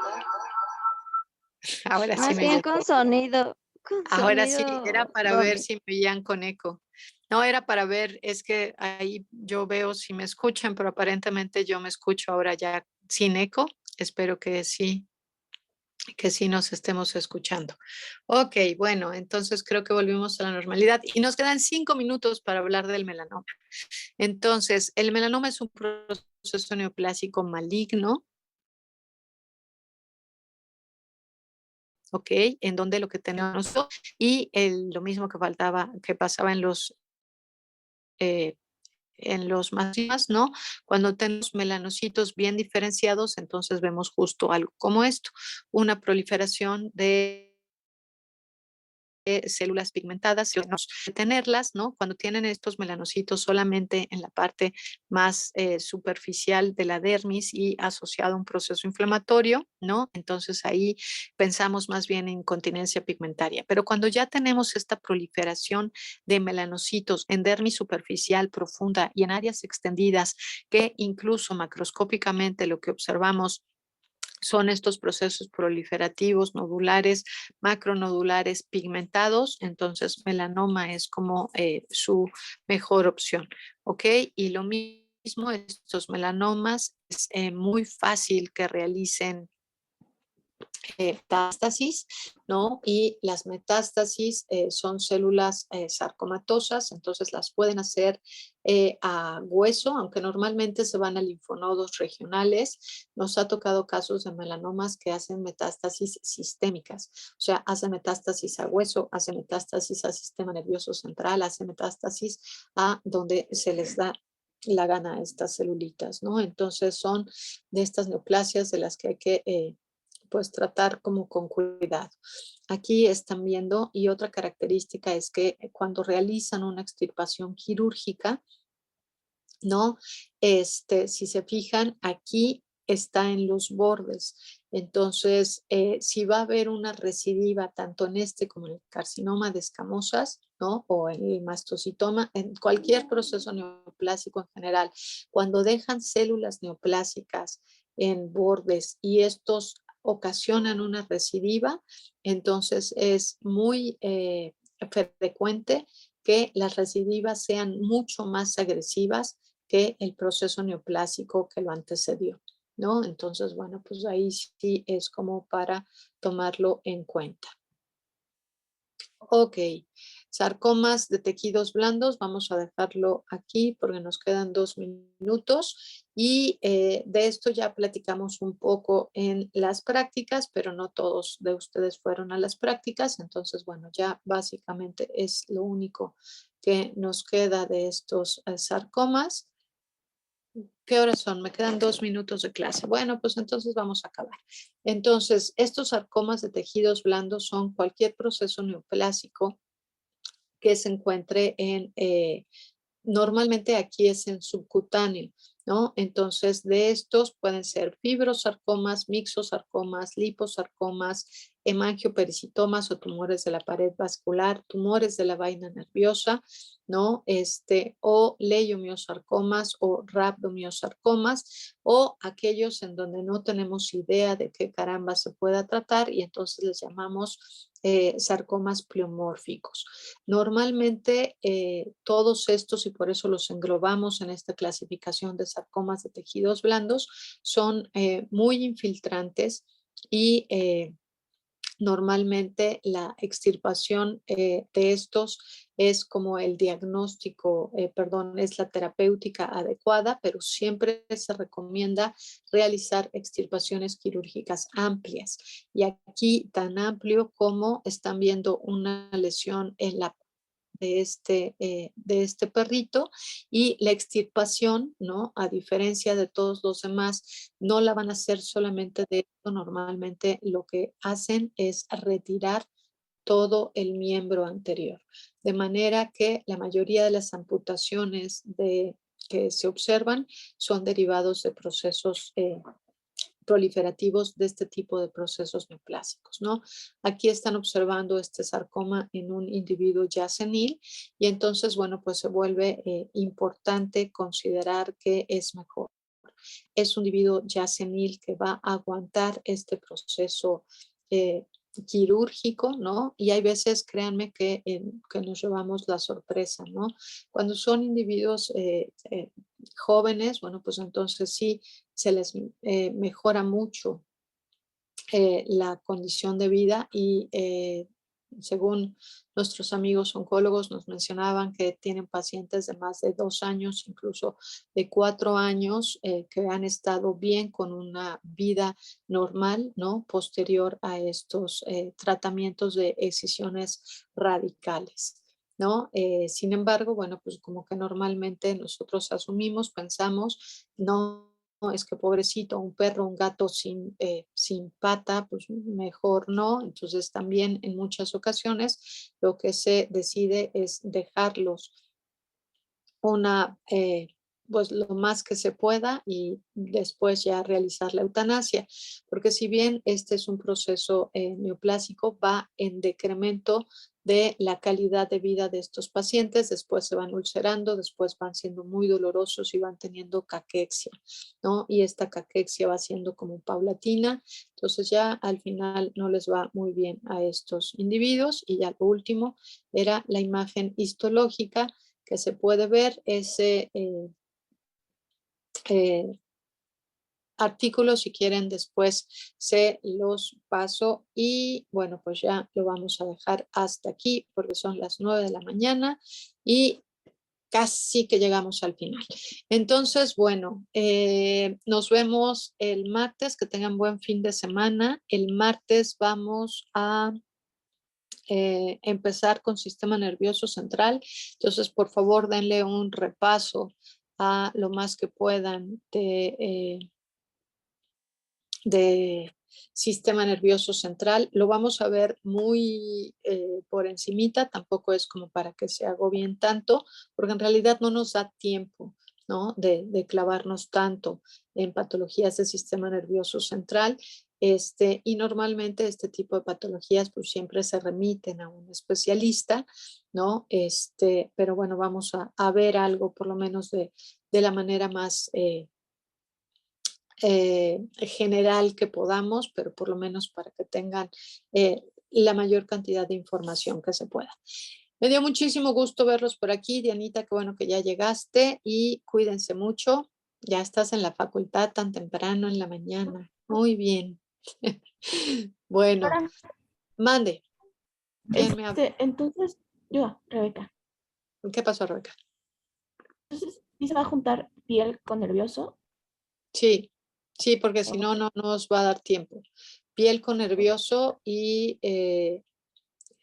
Ahora sí Más me bien oyen. con sonido. Con Ahora sí, sonido era para ver doble. si me oían con eco. No, era para ver, es que ahí yo veo si me escuchan, pero aparentemente yo me escucho ahora ya sin eco. Espero que sí nos estemos escuchando. Ok, bueno, entonces creo que volvimos a la normalidad y nos quedan 5 minutos para hablar del melanoma. Entonces, el melanoma es un proceso neoplásico maligno, ¿ok? En donde lo que tenemos y lo mismo que faltaba, que pasaba en los más, ¿no? Cuando tenemos melanocitos bien diferenciados, entonces vemos justo algo como esto, una proliferación de células pigmentadas, y tenerlas, ¿no? Cuando tienen estos melanocitos solamente en la parte más superficial de la dermis y asociado a un proceso inflamatorio, ¿no? Entonces ahí pensamos más bien en incontinencia pigmentaria. Pero cuando ya tenemos esta proliferación de melanocitos en dermis superficial profunda y en áreas extendidas, que incluso macroscópicamente lo que observamos son estos procesos proliferativos, nodulares, macronodulares, pigmentados, entonces melanoma es como su mejor opción, ¿ok? Y lo mismo, estos melanomas es muy fácil que realicen metástasis, ¿no? Y las metástasis son células sarcomatosas, entonces las pueden hacer a hueso, aunque normalmente se van a linfonodos regionales. Nos ha tocado casos de melanomas que hacen metástasis sistémicas, o sea, hace metástasis a hueso, hace metástasis al sistema nervioso central, hace metástasis a donde se les da la gana a estas celulitas, ¿no? Entonces son de estas neoplasias de las que hay que pues tratar como con cuidado. Aquí están viendo, y otra característica es que cuando realizan una extirpación quirúrgica, ¿no? Si se fijan, aquí está en los bordes. Entonces, si va a haber una recidiva tanto en este como en el carcinoma de escamosas, ¿no? O en el mastocitoma, en cualquier proceso neoplásico en general, cuando dejan células neoplásicas en bordes y estos ocasionan una recidiva, entonces es muy frecuente que las recidivas sean mucho más agresivas que el proceso neoplásico que lo antecedió, ¿no? Entonces, bueno, pues ahí sí es como para tomarlo en cuenta. Ok, sarcomas de tejidos blandos, vamos a dejarlo aquí porque nos quedan 2 minutos y de esto ya platicamos un poco en las prácticas, pero no todos de ustedes fueron a las prácticas, entonces bueno, ya básicamente es lo único que nos queda de estos sarcomas. ¿Qué horas son? Me quedan 2 minutos de clase. Bueno, pues entonces vamos a acabar. Entonces, estos sarcomas de tejidos blandos son cualquier proceso neoplásico que se encuentre en, normalmente aquí es en subcutáneo, ¿no? Entonces, de estos pueden ser fibrosarcomas, mixosarcomas, liposarcomas, hemangiopericitomas o tumores de la pared vascular, tumores de la vaina nerviosa, ¿no? O leiomiosarcomas o rhabdomyosarcomas o aquellos en donde no tenemos idea de qué caramba se pueda tratar y entonces les llamamos sarcomas pleomórficos. Normalmente todos estos, y por eso los englobamos en esta clasificación de sarcomas de tejidos blandos, son muy infiltrantes y normalmente la extirpación de estos es como el diagnóstico, perdón, es la terapéutica adecuada, pero siempre se recomienda realizar extirpaciones quirúrgicas amplias. Y aquí tan amplio como están viendo una lesión en la de este perrito y la extirpación, ¿no? A diferencia de todos los demás, no la van a hacer solamente de esto. Normalmente lo que hacen es retirar todo el miembro anterior. De manera que la mayoría de las amputaciones que se observan son derivados de procesos proliferativos de este tipo de procesos neoplásicos, ¿no? Aquí están observando este sarcoma en un individuo ya senil y entonces, bueno, pues se vuelve importante considerar que es mejor. Es un individuo ya senil que va a aguantar este proceso eh, quirúrgico, ¿no? Y hay veces, créanme, que nos llevamos la sorpresa, ¿no? Cuando son individuos jóvenes, bueno, pues entonces sí se les mejora mucho la condición de vida y según nuestros amigos oncólogos nos mencionaban que tienen pacientes de más de 2 años, incluso de 4 años, que han estado bien con una vida normal, ¿no? Posterior a estos tratamientos de excisiones radicales. ¿No? Sin embargo, bueno, pues como que normalmente nosotros asumimos, pensamos, no, es que pobrecito, un perro, un gato sin pata, pues mejor no. Entonces también en muchas ocasiones lo que se decide es dejarlos una, pues lo más que se pueda y después ya realizar la eutanasia, porque si bien este es un proceso neoplásico, va en decremento de la calidad de vida de estos pacientes, después se van ulcerando, después van siendo muy dolorosos y van teniendo caquexia, ¿no? Y esta caquexia va siendo como paulatina, entonces ya al final no les va muy bien a estos individuos y ya lo último era la imagen histológica que se puede ver ese eh, artículo, si quieren después se los paso y bueno, pues ya lo vamos a dejar hasta aquí porque son las 9 de la mañana y casi que llegamos al final. Entonces, bueno, nos vemos el martes, que tengan buen fin de semana. El martes vamos a empezar con sistema nervioso central. Entonces, por favor, denle un repaso a lo más que puedan de sistema nervioso central. Lo vamos a ver muy por encimita, tampoco es como para que se agobien tanto, porque en realidad no nos da tiempo, ¿no? De clavarnos tanto en patologías del sistema nervioso central. Y normalmente este tipo de patologías pues siempre se remiten a un especialista, ¿no? Pero bueno, vamos a ver algo por lo menos de la manera más general que podamos, pero por lo menos para que tengan la mayor cantidad de información que se pueda. Me dio muchísimo gusto verlos por aquí, Dianita, qué bueno que ya llegaste y cuídense mucho. Ya estás en la facultad tan temprano en la mañana. Muy bien. Bueno, Ahora, mande. ¿Quién me habla? entonces, yo, Rebeca, ¿Qué pasó, Rebeca? entonces, ¿sí se va a juntar piel con nervioso? Sí, sí, porque si O- no, no nos va a dar tiempo. Piel con nervioso y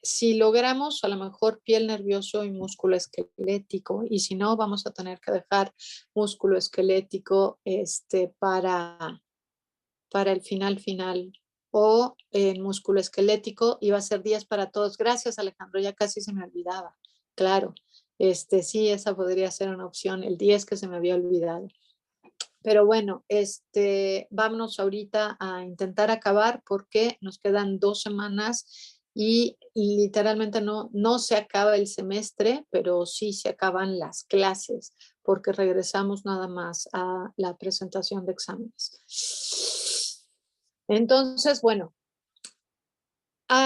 si logramos a lo mejor piel nervioso y músculo esquelético, y si no, vamos a tener que dejar músculo esquelético para el final o en músculo esquelético y va a ser 10 para todos. Gracias, Alejandro, ya casi se me olvidaba. Claro, sí, esa podría ser una opción, el 10 que se me había olvidado. Pero bueno, vámonos ahorita a intentar acabar porque nos quedan 2 semanas y literalmente no se acaba el semestre, pero sí se acaban las clases porque regresamos nada más a la presentación de exámenes. Entonces, bueno,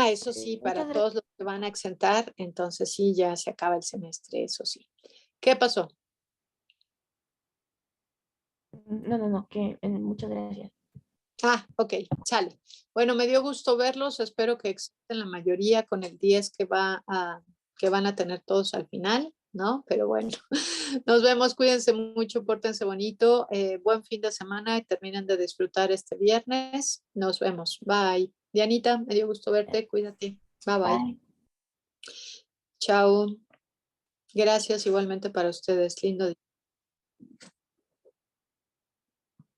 eso sí, para Muchas gracias. todos los que van a exentar, entonces sí, ya se acaba el semestre, eso sí. ¿Qué pasó? No, muchas gracias. Ok, sale. Bueno, me dio gusto verlos. Espero que existen la mayoría con el 10 que van a tener todos al final, ¿no? Pero bueno, nos vemos. Cuídense mucho, pórtense bonito. Buen fin de semana y terminen de disfrutar este viernes. Nos vemos. Bye. Dianita, me dio gusto verte. Cuídate. Bye bye. Bye. Chao. Gracias igualmente para ustedes. Lindo día.